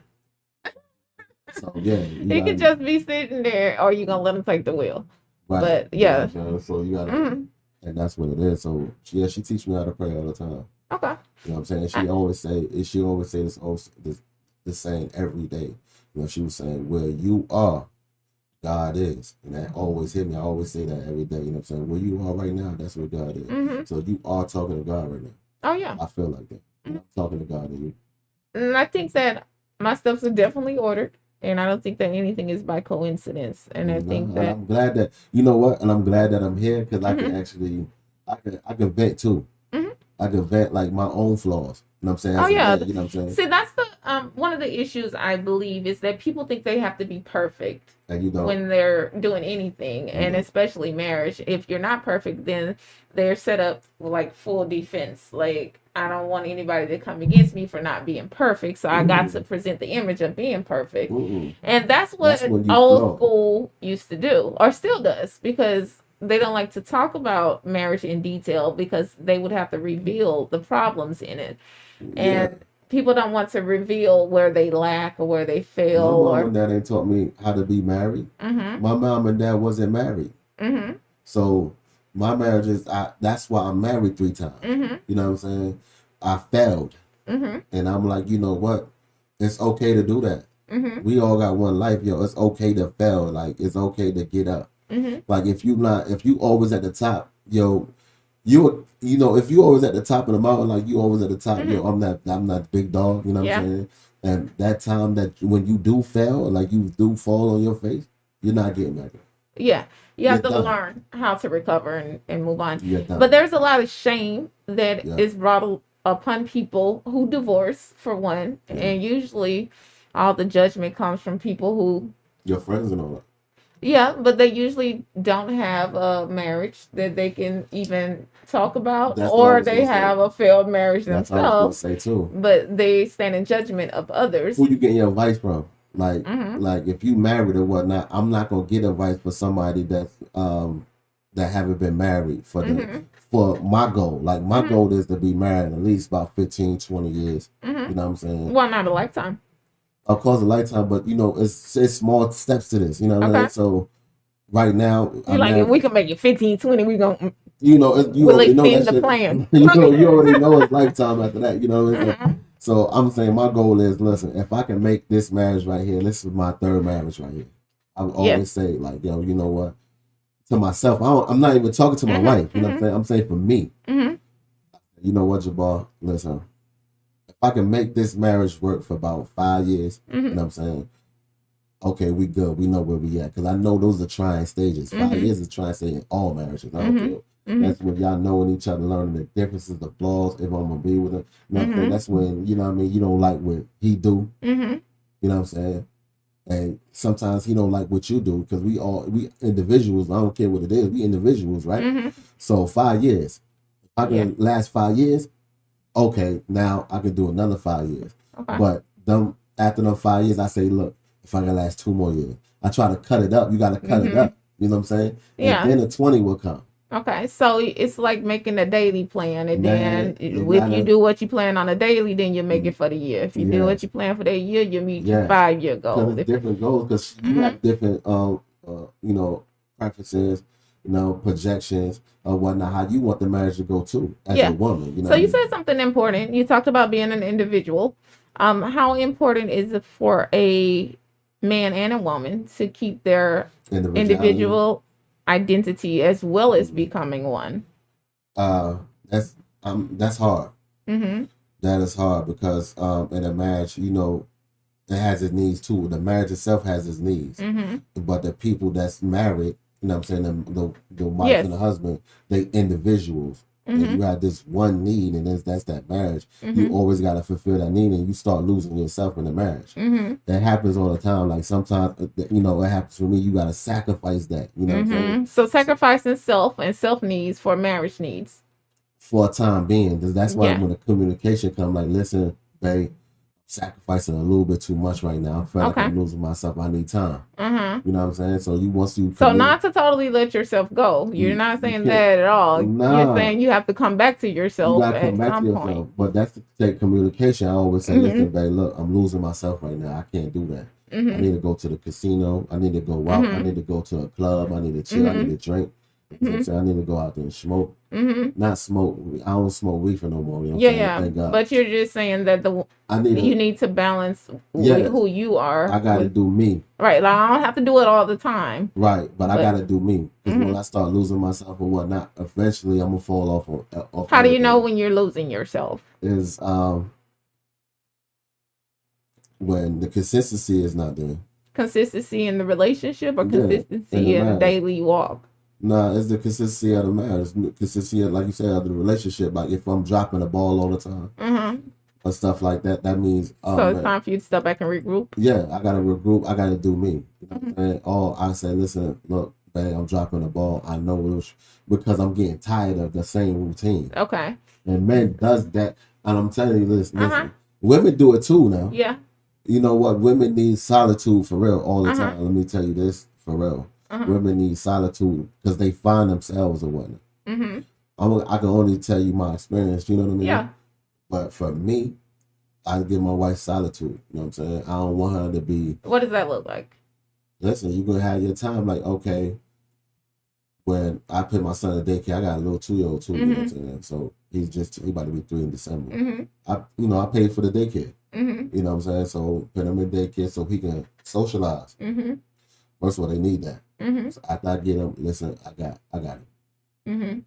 So yeah, you
He
gotta
could just be sitting there, or you going to let him take the wheel.
right.
But
You know what
yeah.
I'm saying? So you gotta,
Mm-hmm.
and that's what it is. So yeah, she teach me how to pray all the time.
Okay.
You know what I'm saying?
I,
She always say this saying every day. You know, she was saying, where you are, God is. And that always hit me. I always say that every day. You know what I'm saying? Where you are right now, that's where God is.
mm-hmm.
So you are talking to God right now.
Oh, yeah.
I feel like that. You know, I'm talking to God and you.
And I think that my steps are definitely ordered. And I don't think that anything is by coincidence. And I
You know,
think
and
that.
I'm glad that, you know what? And I'm glad that I'm here because I
Mm-hmm.
can actually, I can vent too.
Mm-hmm.
I can vent like my own flaws. You know what I'm saying?
Oh
As a
yeah.
man, you know what I'm saying?
See, that's the one of the issues I believe is that people think they have to be perfect
And you don't.
when they're doing anything,
You
and
don't.
especially marriage. If you're not perfect, then they're set up like full defense. Like, I don't want anybody to come against me for not being perfect, so I got to present the image of being perfect.
Mm-mm.
And that's
That's
what
when you
old
flow.
school used to do, or still does, because they don't like to talk about marriage in detail because they would have to reveal the problems in it.
Yeah.
And people don't want to reveal where they lack or where they fail
My mom
or
and dad ain't taught me how to be married.
mm-hmm.
My mom and dad wasn't married.
Mm-hmm.
So my marriage is, that's why I'm married 3 times.
Mm-hmm.
You know what I'm saying? I failed.
Mm-hmm.
And I'm like, you know what? It's okay to do that.
Mm-hmm.
We all got one life, yo. It's okay to fail. Like, it's okay to get up.
Mm-hmm.
Like, if you always at the top, yo, if you always at the top of the mountain, like you always at the top,
Mm-hmm.
yo, I'm not big dog, you know what
Yeah.
I'm saying? And that time that when you do fail, like you do fall on your face, you're not getting back up.
Yeah. You have
You're
to
done.
learn how to recover and move on.
You're done.
But there's a lot of shame that
Yeah.
is brought upon people who divorce, for one.
Yeah.
And usually all the judgment comes from people who,
Your friends and all that.
yeah, but they usually don't have a marriage that they can even talk about,
That's what I
or
was
they
gonna say.
have a failed marriage
That's what I was
themselves,
gonna say too.
but they stand in judgment of others.
Who you getting your advice from? Like,
Mhm.
like if you married or whatnot, I'm not gonna get advice for somebody that's that haven't been married for the
Mhm.
for my goal. Like my
Mhm.
goal is to be married at least about 15, 20 years.
Mhm.
You know what I'm saying?
Well, not a lifetime.
Of course, a lifetime, but you know, it's small steps to this. You know what I mean?
Okay.
So right now,
You're like, if we can make it 15, 20, we gonna
you know, you
we'll
already know that
extend the
shit.
plan.
You already know it's lifetime after that. You know what I mean?
Mhm.
So I'm saying my goal is, listen, if I can make this marriage right here, this is my 3rd marriage right here. I would
Yeah.
always say, like, yo, you know what? To myself, I'm not even talking to my
Mhm,
wife. You know what I'm
mhm.
saying? I'm saying for me.
Mm-hmm.
You know what, Jabbar? Listen, if I can make this marriage work for about 5 years, you
Mm-hmm.
know what I'm saying? Okay, we good. We know where we at. Because I know those are trying stages. 5
Mhm.
years is trying stage in all marriages. I don't
Mhm.
care.
Mhm.
That's when y'all knowing each other, learning the differences, the flaws, if I'm going to be with them. You know what I'm saying?
Mhm.
That's when, you know what I mean, you don't like what he do.
Mm-hmm.
You know what I'm saying? And sometimes he don't like what you do because we individuals. I don't care what it is. We individuals, right?
Mm-hmm.
So 5 years. If I can
Yeah.
last 5 years, okay, now I can do another 5 years.
Okay.
But after them 5 years, I say, look, if I can last 2 more years, I try to cut it up. You got to cut it
Mhm.
up. You know what I'm saying?
Yeah.
And then the 20 will come.
Okay, so it's like making a daily plan, and
Man,
then
you
if
gotta-
you do what you plan on a daily, then you make it for the year. If you do what
Yes.
you plan for the year, you meet your
Yes.
5-year
Because
goal.
it's
If,
different goals. Because you have different, you know, preferences, you know, projections or whatnot. How you want the marriage to go too as
Yeah.
a woman. You know.
so
what I
you
mean?
said something important. You talked about being an individual. How important is it for a man and a woman to keep their
Individuality.
individual identity as well as becoming one?
That's hard.
Mm-hmm.
That is hard because in a marriage, you know, it has its needs too. The marriage itself has its needs,
Mm-hmm.
but the people that's married, you know, what I'm saying the wife
Yes.
and the husband, they individuals. And
Mm-hmm.
you have this one need, and that's that marriage.
Mm-hmm.
You always got to fulfill that need, and you start losing yourself in the marriage.
Mm-hmm.
That happens all the time. Like sometimes, you know, it happens for me. You got to sacrifice that. You know what I'm saying?
Mm-hmm. So sacrificing self and self needs for marriage needs.
For a time being, because that's why
Yeah.
when the communication come, like, listen, babe, sacrificing a little bit too much right now. I feel like
Okay.
I'm losing myself. I need time.
Mm-hmm.
You know what I'm saying? So once you
So
commit-
not to totally let yourself go. You're not
you
saying
can't-
that at all.
Nah.
You're saying you have to come back to
you
yourself
gotta come
at
back to
some
yourself.
point.
But that's to take communication. I always say,
Mhm.
listen, babe, look, I'm losing myself right now. I can't do that. I
Mm-hmm.
need to go to the casino. I need to go out. I
Mhm.
need to go to a club. I need to chill. I
Mhm.
need to drink. You know what I'm saying? I need to go out there and smoke.
Mm-hmm.
Not smoke. I don't smoke reefer no more. You know what
Yeah,
I'm saying?
yeah.
Thank God.
But you're just saying that
I need
you
to,
need to balance
Yes.
with who you are.
I got to
with-
do me.
right. Like I don't have to do it all the time.
Right, but I
But-
gotta do me because
Mhm.
when I start losing myself or whatnot, eventually I'm gonna fall off. Off
How do you know
everything.
when you're losing yourself?
Is when the consistency is not there.
Consistency in the relationship or
Yeah,
consistency
in the
in the
marriage.
daily walk?
Nah, it's the consistency of the marriage. It's the consistency, of, like you said, of the relationship. Like if I'm dropping the ball all the time
Mm-hmm.
or stuff like that, that means
So it's
man,
time for you to step back and regroup.
yeah, I gotta regroup. I gotta do me. You know what I'm saying? Or I say, listen, look, babe, I'm dropping the ball. I know it because I'm getting tired of the same routine.
Okay.
And men does that, and I'm telling you this. Listen,
Uh-huh.
women do it too now.
Yeah.
You know what? Women need solitude for real all the
Uh-huh.
time. Let me tell you this for real.
Uh-huh.
Women need solitude because they find themselves or whatnot.
Mm-hmm.
I can only tell you my experience. You know what I mean?
Yeah.
But for me, I give my wife solitude. You know what I'm saying? I don't want her to be.
What does that look like?
Listen, you're gonna have your time. Like, okay, when I put my son in daycare, I got a little 2-year-old too. You know what I'm saying? So he about to be 3 in December. I paid for the daycare. You know what I'm saying? So put him in daycare so he can socialize. First of all, they need that. So after I get him, listen, I got it.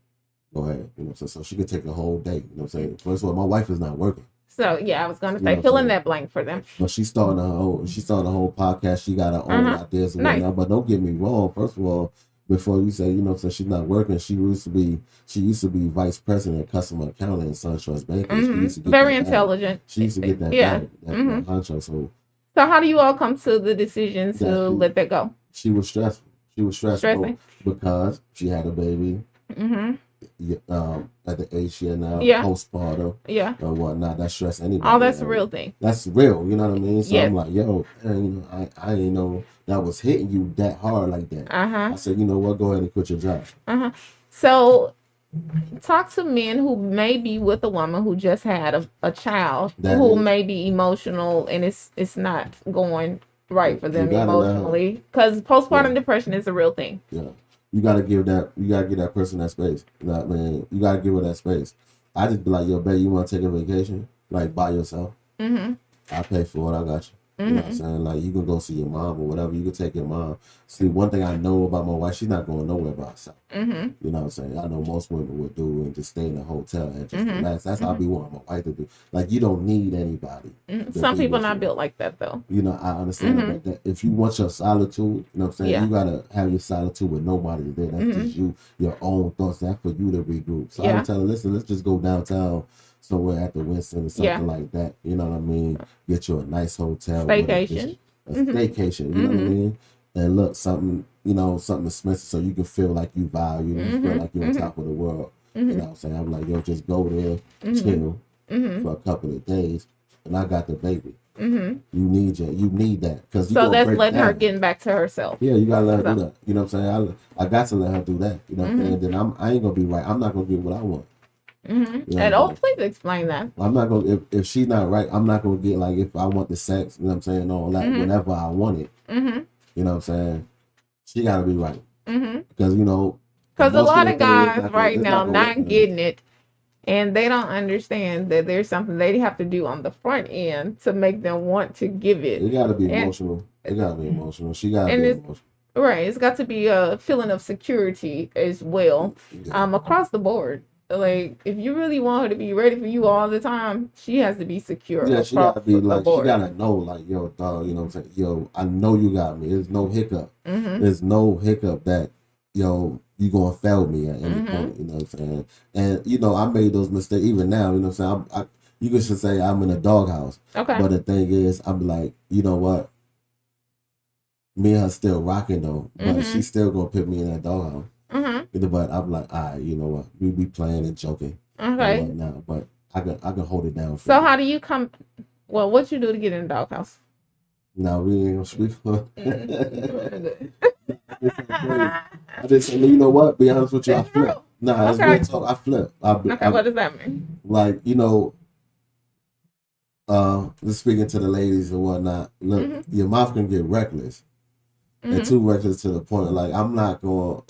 Go ahead. You know, so she can take a whole day. You know what I'm saying? First of all, my wife is not working.
So yeah, I was gonna say fill in that blank for them.
But she's starting a whole podcast. She got her own ideas and whatnot. But don't get me wrong. First of all, before you say, you know, so she's not working, she used to be vice president of customer accounting in SunTrust Banking. She used to get
very intelligent.
She used to get that that contract. So
how do you all come to the decision to let that go?
She was stressful. She was stressful because she had a baby. At the age she had now, postpartum, or whatnot. That stress anybody.
Oh, that's a real thing.
That's real. You know what I mean? So I'm like, yo, you know, I didn't know that was hitting you that hard like that. I said, you know what? Go ahead and quit your job.
So, talk to men who may be with a woman who just had a child who may be emotional and it's not going right for them emotionally, because postpartum depression is a real thing. You gotta give that person that space. You know what I mean? You gotta give her that space. I just be like, yo, babe, you wanna take a vacation? Like by yourself? I pay for it, I got you. You know what I'm saying? Like, you can go see your mom or whatever. You can take your mom. See, one thing I know about my wife, she's not going nowhere by herself. You know what I'm saying? I know most women would do and just stay in a hotel and just relax. That's how I be wanting my wife to do. Like, you don't need anybody. Some people are not built like that, though.
You know, I understand that. If you want your solitude, you know what I'm saying? You got to have your solitude with nobody there. That's just you, your own thoughts. That's for you to regroup. So I would tell her, listen, let's just go downtown somewhere at the Winston or something like that. You know what I mean? Get you a nice hotel.
Staycation.
A staycation, you know what I mean? And look, something expensive so you can feel like you value, you feel like you're on top of the world. You know what I'm saying? I'm like, yo, just go there, chill for a couple of days, and I got the baby. You need that.
So that's letting her getting back to herself.
Yeah, you gotta let her do that. You know what I'm saying? I got to let her do that. You know what I'm saying? Then I ain't gonna be right. I'm not gonna get what I want. You know
please explain that.
I'm not gonna if she's not right, I'm not gonna get like if I want the sex, you know what I'm saying, all that whenever I want it. You know what I'm saying? She gotta be right. Because you know,
because a lot of guys right now not getting it, and they don't understand that there's something they have to do on the front end to make them want to give it.
It gotta be emotional. It gotta be emotional. She gotta be emotional.
Right. It's got to be a feeling of security as well, across the board. Like, if you really want her to be ready for you all the time, she has to be secure.
Yeah, she gotta be like, she gotta know, like, yo, dog, you know what I'm saying? Yo, I know you got me. There's no hiccup. There's no hiccup that, yo, you gonna fail me at any point, you know what I'm saying? And, you know, I made those mistakes even now, you know what I'm saying? You could say I'm in a doghouse. Okay. But the thing is, I'm like, you know what? Me and her still rocking though, but she's still gonna put me in that doghouse. But I'm like, all right, you know what? We be playing and joking. Okay. Now, but I can hold it down.
So how do you come? Well, what you do to get in the doghouse?
No, we ain't gonna speak for. I just said, you know what? Be honest with you, I flip. Nah, it's real talk. I flip.
What does that mean?
Like, you know, just speaking to the ladies and whatnot. Look, your mouth can get reckless. And too reckless to the point, like, I'm not going.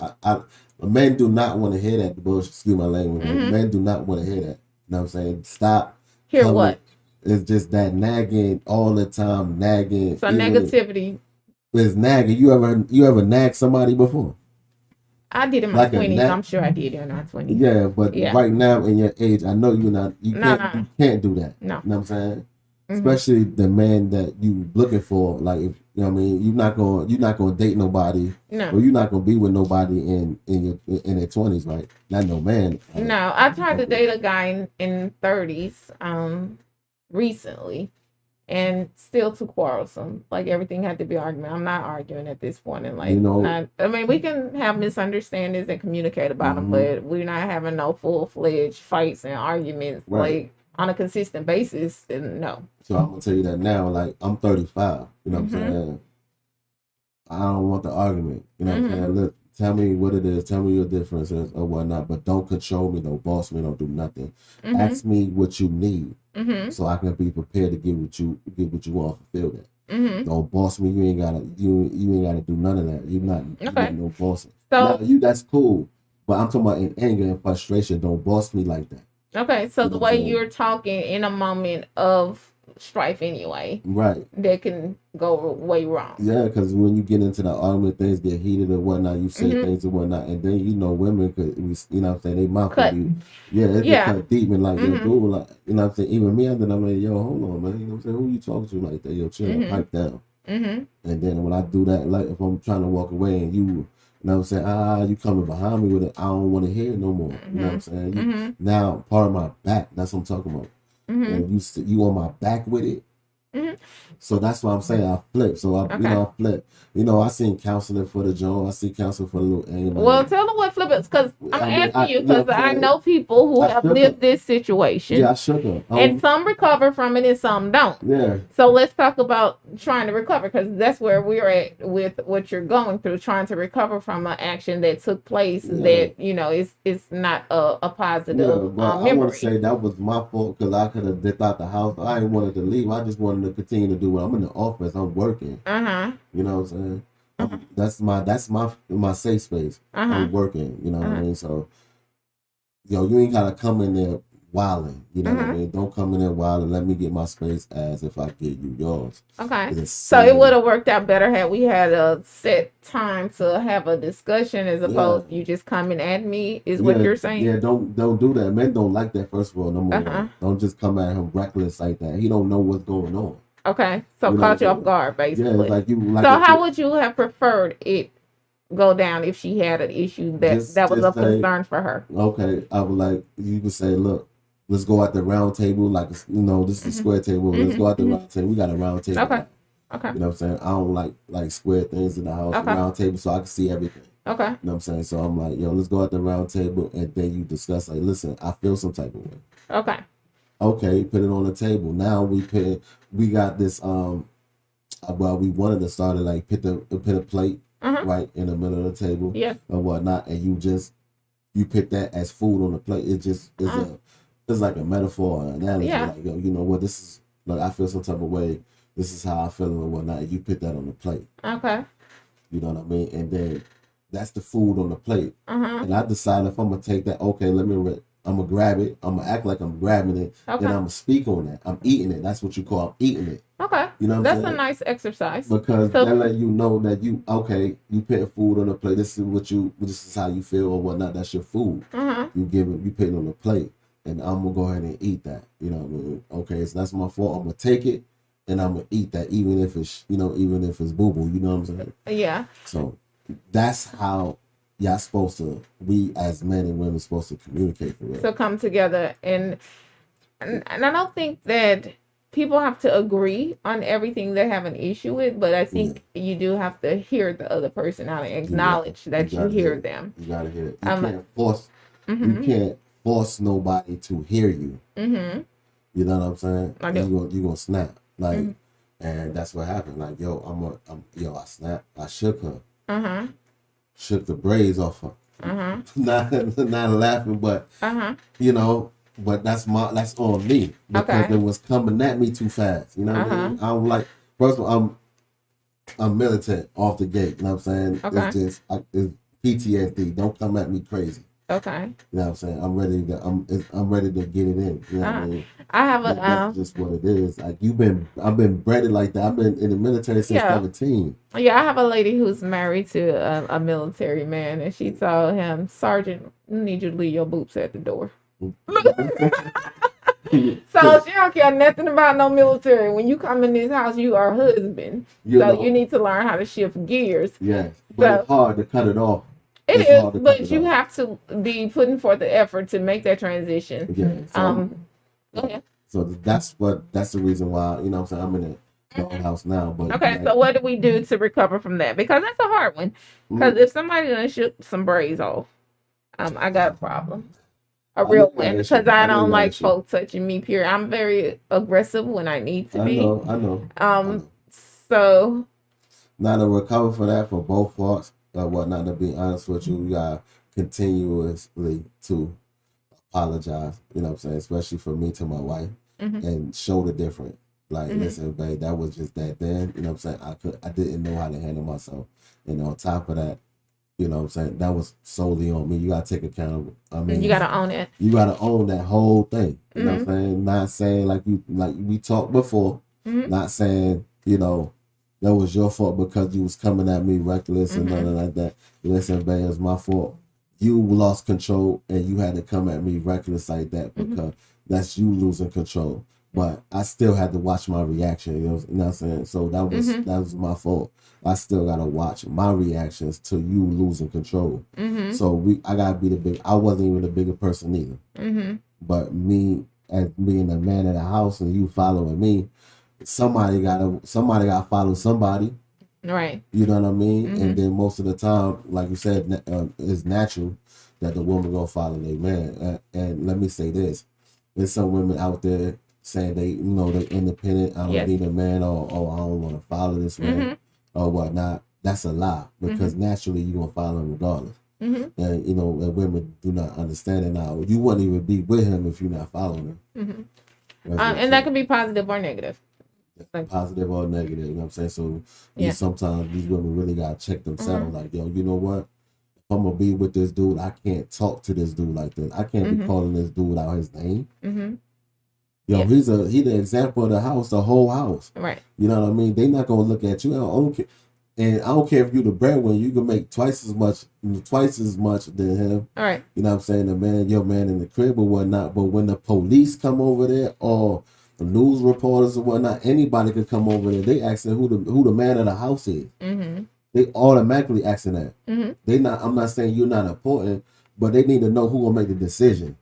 Men do not want to hear that bullshit. Excuse my language. Men do not want to hear that. You know what I'm saying? Stop.
Hear what?
It's just that nagging all the time, nagging.
So negativity.
It's nagging. You ever nag somebody before?
I did in my 20s. I'm sure I did in my 20s.
Yeah, but right now in your age, I know you're not. You can't do that. No. You know what I'm saying? Especially the man that you looking for, like, if, you know what I mean, you're not gonna date nobody, or you're not gonna be with nobody in their 20s, right? Not no man.
No, I tried to date a guy in 30s recently, and still too quarrelsome. Like, everything had to be argument. I'm not arguing at this point in life. You know, I mean, we can have misunderstandings and communicate about them, but we're not having no full-fledged fights and arguments, like, on a consistent basis. And no.
So I'm gonna tell you that now. Like, I'm 35. You know what I'm saying? I don't want the argument. You know what I'm saying? Look, Tell me what it is. Tell me your differences or whatnot. But don't control me. Don't boss me. Don't do nothing.
Mm-hmm.
Ask me what you need,
Mm-hmm.
so I can be prepared to give what you want, fulfill that.
Mm-hmm.
Don't boss me. You ain't gotta do none of that. You're not
Okay.
no bossing. Now
So
that's cool. But I'm talking about in anger and frustration. Don't boss me like that.
okay, so
You
the
know what I'm
way
saying?
you're talking in a moment of strife anyway,
Right.
that can go way wrong.
Yeah, because when you get into the argument, things get heated and whatnot. You say
Mm-hmm.
things and whatnot, and then women could, you know, what I'm saying, they mouth could
Cut.
be, yeah, it get
Yeah.
cut deep and like, yo,
Mm-hmm.
dude, like, you know, what I'm saying, even me, and then I'm like, yo, hold on, man, you know, what I'm saying, who you talking to like that? Yo, chill,
Mm-hmm.
pipe down.
Mm-hmm.
And then when I do that, like if I'm trying to walk away and you know what I'm saying, you coming behind me with it, I don't want to hear it no more. You know what I'm saying?
Mm-hmm.
Now part of my back, that's what I'm talking about.
Mm-hmm.
And you on my back with it.
Mm-hmm.
So that's why I'm saying I flip. So
Okay.
I flip. I seen counseling for the Joan. I see counseling for the little anger.
Well, tell them what flip is, because I'm
I mean,
asking you
you know
because
what I'm
I
saying?
know people who
I
have
shook
lived
her.
this situation,
Yeah, I shook her.
and some recover from it and some don't.
Yeah.
So let's talk about trying to recover, because that's where we're at with what you're going through, trying to recover from an action that took place that is not a positive
Yeah, but I want
memory.
to say that was my fault because I could have dipped out the house. I didn't wanted to leave. I just wanted to continue to do what I'm in the office. I'm working.
Uh-huh.
You know what I'm saying?
Uh-huh.
That's my safe space.
Uh-huh.
I'm working. You know what I
Uh-huh.
mean? So, you ain't gotta come in there wilding. You know what I
Uh-huh.
mean? Don't come in there wild and let me get my space as if I give you yours.
Okay.
It's
So it
insane.
would have worked out better had we had a set time to have a discussion as opposed to you just coming at me, is what you're saying?
Yeah, don't do that. Men don't like that, first of all, number
Uh-huh.
one. Don't just come at him reckless like that. He don't know what's going on.
Okay. So
You know
caught
what
you
I'm
off guard,
Yeah,
basically.
it's like you like
So
a
how
kid.
would you have preferred it go down if she had an issue that was
Just
a
say,
concern for her?
Okay, I would like you could say, look, let's go at the round table, like this is a square table. Let's go at the round table. We got a round table.
Okay.
now.
Okay.
You know what I'm saying? I don't like square things in the house.
Okay.
Round table, so I can see everything.
Okay.
You know what I'm saying? So I'm like, yo, let's go at the round table, and then you discuss. Like, listen, I feel some type of way.
Okay.
Okay, put it on the table. Now we got this. Well, we wanted to start it like put a plate
Uh-huh.
right in the middle of the table,
Yeah.
or whatnot, and you put that as food on the plate. It just is it's like a metaphor, an analogy.
Yeah.
Like, yo, you know what? This is like I feel some type of way. This is how I feel and whatnot. And you put that on the plate.
Okay.
You know what I mean? And then that's the food on the plate.
Uh-huh.
And I decide if I'm gonna take that. Okay, I'm gonna grab it. I'm gonna act like I'm grabbing it.
Okay.
Then I'm gonna speak on that. I'm eating it. That's what you call I'm eating it.
Okay.
You know what I'm
That's
saying?
a nice exercise.
Because
So-
that let you know that you put food on the plate. This is how you feel or whatnot. That's your food.
Uh-huh.
You put it on the plate, and I'm gonna go ahead and eat that. You know what I mean? Okay, so that's my fault. I'm gonna take it, and I'm gonna eat that, even if it's boo boo. You know what I'm saying?
Yeah.
So that's how y'all supposed to. We as men and women supposed to communicate for real.
So come together and I don't think that people have to agree on everything they have an issue with, but I think you do have to hear the other person out and acknowledge that you hear them.
You gotta hear it.
Mm-hmm.
You can't force nobody to hear you.
Mm-hmm.
You know what I'm saying?
I do.
You gonna snap and that's what happened. Like, yo, I snapped. I shook her.
Uh-huh.
Shook the braids off her.
Uh-huh.
not laughing, but
Uh-huh.
but that's on me because
Okay.
it was coming at me too fast. You know what I mean? I'm like, first of all, I'm militant off the gate. You know what I'm saying?
Okay.
It's just it's PTSD. Don't come at me crazy.
Okay.
You know what I'm saying? I'm ready to get it in. You know what I mean?
I have
That's just what it is. Like I've been bred like that. I've been in the military since 17.
Yeah, I have a lady who's married to a military man, and she told him, "Sergeant, I need you to leave your boots at the door." So she don't care nothing about no military. When you come in this house, you are husband. You need to learn how to shift gears.
Yes, but it's hard to cut it off.
It is, but you have to be putting forth the effort to make that transition.
Yeah.
Go ahead.
So that's the reason why, you know what I'm saying, I'm in the house now. But
Okay, so what do we do to recover from that? Because that's a hard one. Because if somebody done shook some braids off, I got a problem. A real one. Because I don't like folks touching me, period. I'm very aggressive when I need to be.
I know.
So
now to recover for that for both parts, whatnot. To be honest with you, you got continuously to apologize. You know what I'm saying? Especially for me to my wife, and show the difference. Like, listen, babe, that was just that then. You know what I'm saying? I didn't know how to handle myself, and on top of that, you know what I'm saying, that was solely on me. You gotta take account. I mean,
you gotta own it.
You gotta own that whole thing. You know what I'm saying? Not saying like we talked before. Not saying that was your fault because you was coming at me reckless and nothing like that. Listen, babe, it's my fault. You lost control and you had to come at me reckless like that because that's you losing control. But I still had to watch my reaction. You know what I'm saying? So that was my fault. I still gotta watch my reactions to you losing control. So I gotta be the big. I wasn't even the bigger person either. But me as being the man of the house and you following me, somebody gotta follow somebody.
Right.
You know what I mean? And then most of the time, like you said, it's natural that the woman gonna follow their man. And let me say this: there's some women out there saying they're independent. I don't need a man, or I don't want to follow this man, or whatnot. That's a lie because naturally you're gonna follow him regardless. And and women do not understand it now. You wouldn't even be with him if you're not following him.
And that can be positive or negative.
Positive or negative, you know what I'm saying? So sometimes these women really gotta check themselves. Like, yo, you know what? If I'm gonna be with this dude, I can't talk to this dude like this. I can't be calling this dude out his name. Yo, he the example of the house, the whole house.
Right.
You know what I mean? They not gonna look at you. I don't care if you the breadwinner, you can make twice as much than him.
All right.
You know what I'm saying? Your man in the crib or whatnot. But when the police come over there or the news reporters or whatnot, anybody could come over there. They asking who the man of the house is. They automatically asking that. I'm not saying you're not important, but they need to know who gonna make the decision.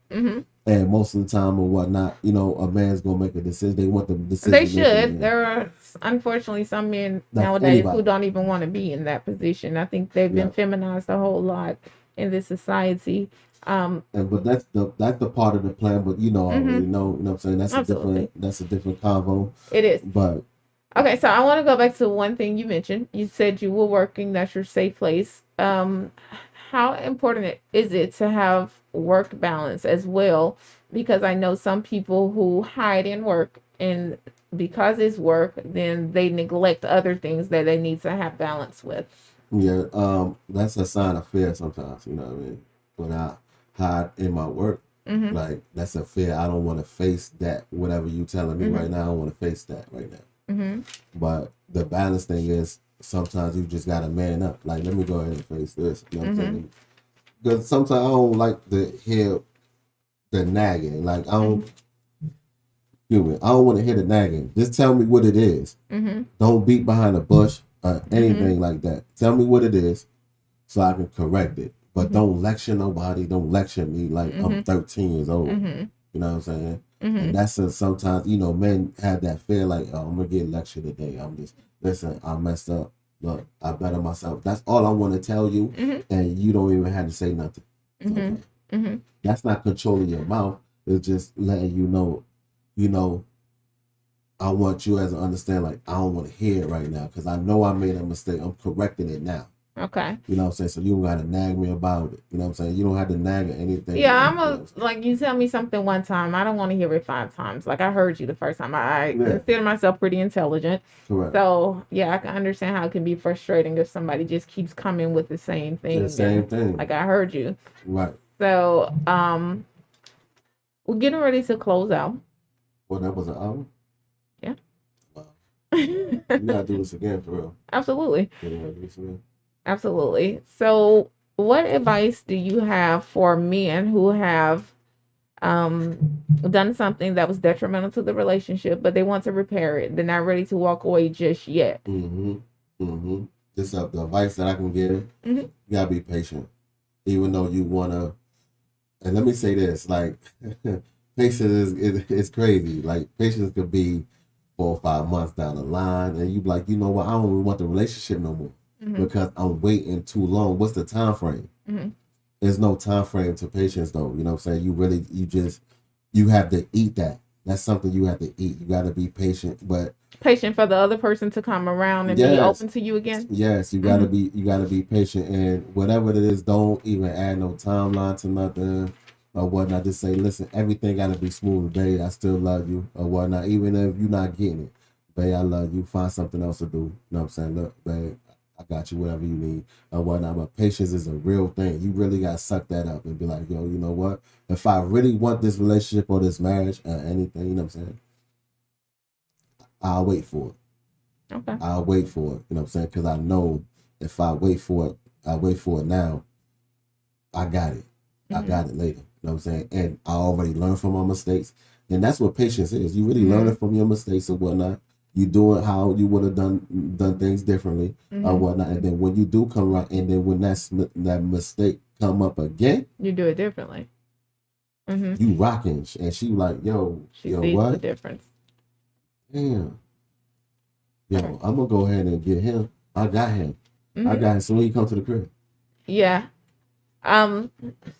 And most of the time or whatnot, a man's gonna make a decision. They want the decision.
They should. There are unfortunately some men nowadays who don't even want to be in that position. I think they've been feminized a whole lot in this society.
But that's the part of the plan. But I already know. You know what I'm saying? That's a different convo.
It is.
But
okay, so I want to go back to one thing you mentioned. You said you were working. That's your safe place. How important is it to have work balance as well? Because I know some people who hide in work, and because it's work, then they neglect other things that they need to have balance with.
Yeah, that's a sign of fear sometimes. You know what I mean? When I hide in my work, like that's a fear. I don't want to face that. Whatever you telling me right now, I don't want to face that right now. But the balance thing is, sometimes you just gotta man up. Like, let me go ahead and face this. You know what I'm saying? Because sometimes I don't like to hear the nagging. Like, I don't want to hear the nagging. Just tell me what it is. Don't beat behind the bush or anything like that. Tell me what it is so I can correct it. But don't lecture nobody. Don't lecture me like I'm 13 years old. You know what I'm saying? And that's sometimes, men have that fear like, oh, I'm going to get lectured today. Listen, I messed up. Look, I better myself. That's all I want to tell you. And you don't even have to say nothing. That's not controlling your mouth. It's just letting you know, I want you as an understand, like, I don't want to hear it right now because I know I made a mistake. I'm correcting it now.
Okay.
You know what I'm saying? So you don't got to nag me about it. You know what I'm saying? You don't have to nag or anything.
Yeah, like, you tell me something one time, I don't want to hear it 5 times. Like, I heard you the first time. I consider myself pretty intelligent.
Correct.
So, yeah, I can understand how it can be frustrating if somebody just keeps coming with the same thing.
The same thing.
Like, I heard you.
Right.
So, we're getting ready to close out.
Well, that was an hour?
Yeah.
Wow. You got to do this again, for real.
Absolutely.
You gotta do this again.
Absolutely. So, what advice do you have for men who have done something that was detrimental to the relationship, but they want to repair it? They're not ready to walk away just yet.
This the advice that I can give. You gotta be patient, even though you wanna. And let me say this: like, patience is crazy. Like, patience could be 4 or 5 months down the line, and you be like, you know what? I don't even want the relationship no more. Because I'm waiting too long. What's the time frame? There's no time frame to patience, though. You know what I'm saying? You have to eat that. that's something you have to eat. You got to be patient, but
Patient for the other person to come around and be
yes,
open to you again.
yes,
Mm-hmm.
you gotta be patient, and whatever it is, don't even add no timeline to nothing or whatnot. Just say, listen, everything gotta be smooth, babe. I still love you or whatnot, even if you're not getting it, babe. I love you. Find something else to do. You know what I'm saying? Look, babe, I got you. Whatever you need or whatnot. But patience is a real thing. You really gotta suck that up and be like, yo, you know what? If I really want this relationship or this marriage or anything, you know what I'm saying? I'll wait for it.
Okay.
I'll wait for it. You know what I'm saying? Because I know if I wait for it now, I got it. I
Mm-hmm.
got it later. You know what I'm saying? And I already learned from my mistakes. And that's what patience is. You really
Mm-hmm.
learning from your mistakes and whatnot. You do it how you would have done things differently or
Mm-hmm.
whatnot. And then when you do come around, and then when that mistake come up again,
You do it differently. Mm-hmm.
you rocking. And she like,
She
yo,
sees the
what?
difference.
Damn.
All right.
Yo, I'm gonna go ahead and get him. I got him. I
Mm-hmm.
got him. So when he come to the crib.
Yeah. Um.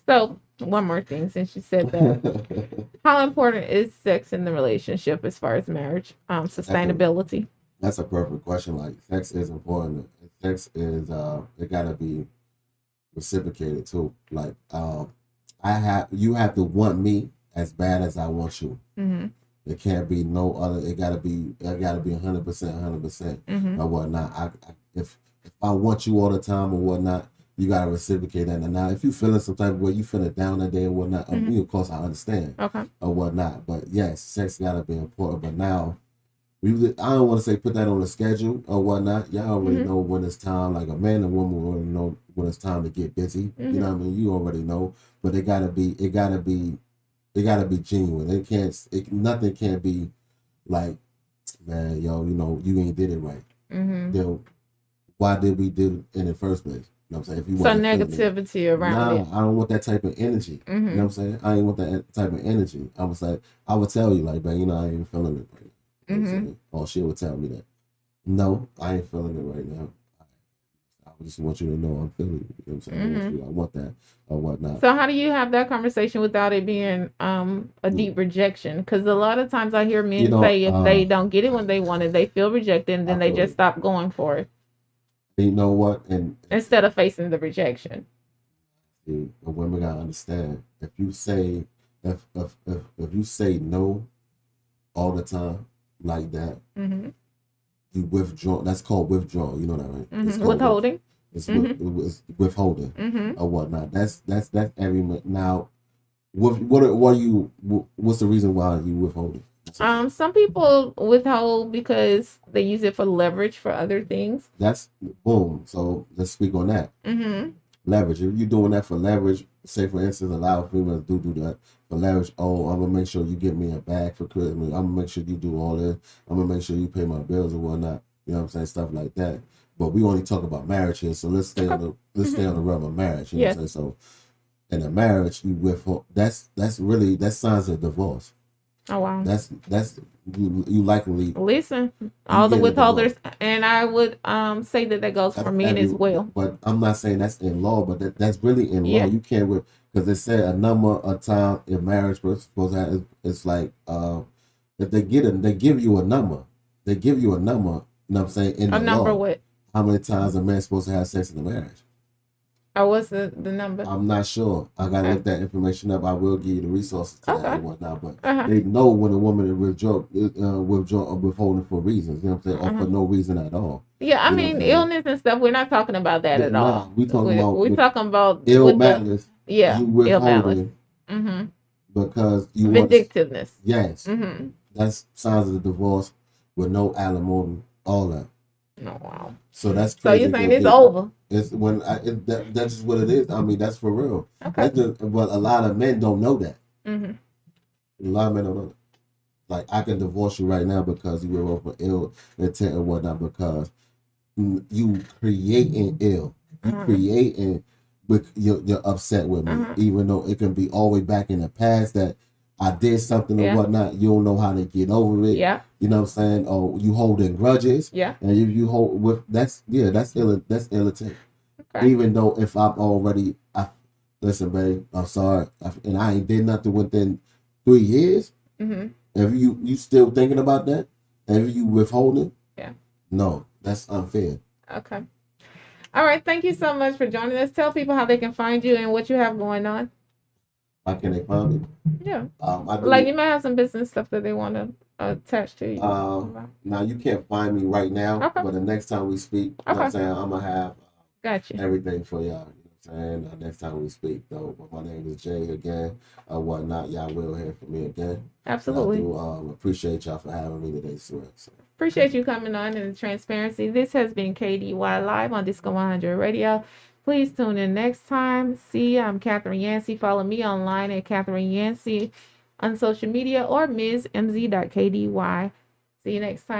So one more thing, since you said that, how important is sex in the relationship as far as marriage?
That's a
Sustainability.
that's a perfect question. Like sex is important. Sex is it gotta be reciprocated too. Like you have to want me as bad as I want you.
Mm-hmm.
It can't be no other. It gotta be 100%, 100%
Mm-hmm.
or whatnot. If I want you all the time or whatnot, you gotta reciprocate that. And now, if you feeling some type of way, you feeling down that day or whatnot,
Mm-hmm.
of course I understand
Okay.
or whatnot. But yes, sex gotta be important. But now I don't want to say put that on the schedule or whatnot. Y'all already
Mm-hmm.
know when it's time. Like a man and woman already know when it's time to get busy. You
Mm-hmm.
know what I mean? You already know. But it gotta be genuine. Nothing can't be like, man, yo, you ain't did it right.
Mm-hmm.
Then why did we do it in the first place? You know what I'm saying? If you
So
wasn't feeling it.
negativity around
Nah,
it.
I don't want that type of energy. You know
Mm-hmm.
what I'm saying? I ain't want that type of energy. I would tell you, like, man, I ain't even feeling it right now. You know what I'm
Mm-hmm.
saying? Or she would tell me that. No, I ain't feeling it right now. I just want you to know I'm feeling it. You know what I'm saying?
Mm-hmm.
I want that or whatnot.
So how do you have that conversation without it being a
Mm.
deep rejection? Because a lot of times I hear
You
men
know,
say if they don't get it when they want it, they feel rejected, and
I
then they
feel
just
it.
stop going for it
You know what? And
instead of facing the rejection.
the women gotta understand. If you say no all the time like that,
Mm-hmm.
you withdraw. That's called withdrawal. You know that, right? It's
Mm-hmm.
called
Withholding. Mm-hmm.
it's withholding
Mm-hmm.
or whatnot. That's every now. What's the reason why you withholding?
Some people withhold because they use it for leverage for other things.
That's boom. So let's speak on that.
Mm-hmm.
Leverage. If you're doing that for leverage, say for instance, a lot of females do that for leverage. Oh, I'm gonna make sure you get me a bag for Christmas. I'm gonna make sure you do all this. I'm gonna make sure you pay my bills and whatnot. You know what I'm saying? Stuff like that. But we only talk about marriage here, so
Okay.
let's stay
Mm-hmm.
on the realm of marriage. You know what
Yes.
I'm saying? So in a marriage, you withhold. That's signs of divorce.
Oh wow.
That's you likely
Listen,
you
all the
getting a divorce.
withholders, and I would say that that goes for
That's
men as well.
but I'm not saying that's in law, but that's really in law.
Yeah.
You can't because they said a number of time in marriage was supposed to have. It's like if they give you a number, they give you a number. You know what I'm saying in
A
the
number
law,
what?
how many times a man's supposed to have sex in a marriage?
Or what's the number?
I'm not sure. I gotta
Okay.
look that information up. I will give you the resources to that
Okay.
and whatnot. But
Uh-huh.
they know when a woman is withdraw or withholding for reasons. You know what I'm saying, or
Uh-huh.
for no reason at all.
Yeah, I
You know what I'm
mean
saying?
illness and stuff. We're not talking about that at
Nah,
all.
we talking about
We're
with
talking about
ill
with the
malice,
yeah
you
ill malice.
withholding
Mm-hmm.
because you want to.
Vindictiveness.
Yes,
Mm-hmm.
that's signs of the divorce with no alimony, all that.
Oh wow.
So that's
So you're
crazy.
saying it's over?
It's that's just what it is. I mean, that's for real.
Okay.
That's just, but a lot of men don't know that.
Mm-hmm.
A lot of men don't know that. Like I can divorce you right now because you were over ill intent and whatnot because you creating ill. You
Uh-huh.
creating with you're upset with me,
Uh-huh.
even though it can be all the way back in the past that I did something or
Yeah.
whatnot. You don't know how to get over it.
Yeah.
You know what I'm saying? Or you holding grudges.
Yeah.
And if you hold with that's ill intent.
Okay.
Even though if I'm already listen, babe, I'm sorry, and I ain't did nothing within 3 years.
Mm-hmm.
If you still thinking about that, if you withholding,
Yeah.
no, that's unfair.
Okay. All right. Thank you so much for joining us. Tell people how they can find you and what you have going on.
How can they find me?
Yeah.
I
Like you
do.
might have some business stuff that they want to attach to you.
Now you can't find me right now,
Okay.
but the next time we speak, you know what I'm
Okay.
saying, I'm gonna have
Gotcha.
everything for y'all. You know what I'm saying? Next time we speak, though. But my name is Jay again, whatnot. Y'all will hear from me again.
Absolutely.
And I do appreciate y'all for having me today, sir. So.
Appreciate you coming on and the transparency. This has been K.D.Y live on Disco 100 Radio. Please tune in next time. See, I'm Catherine Yancey. Follow me online at Catherine Yancey on social media or Ms. MZ.KDY. See you next time.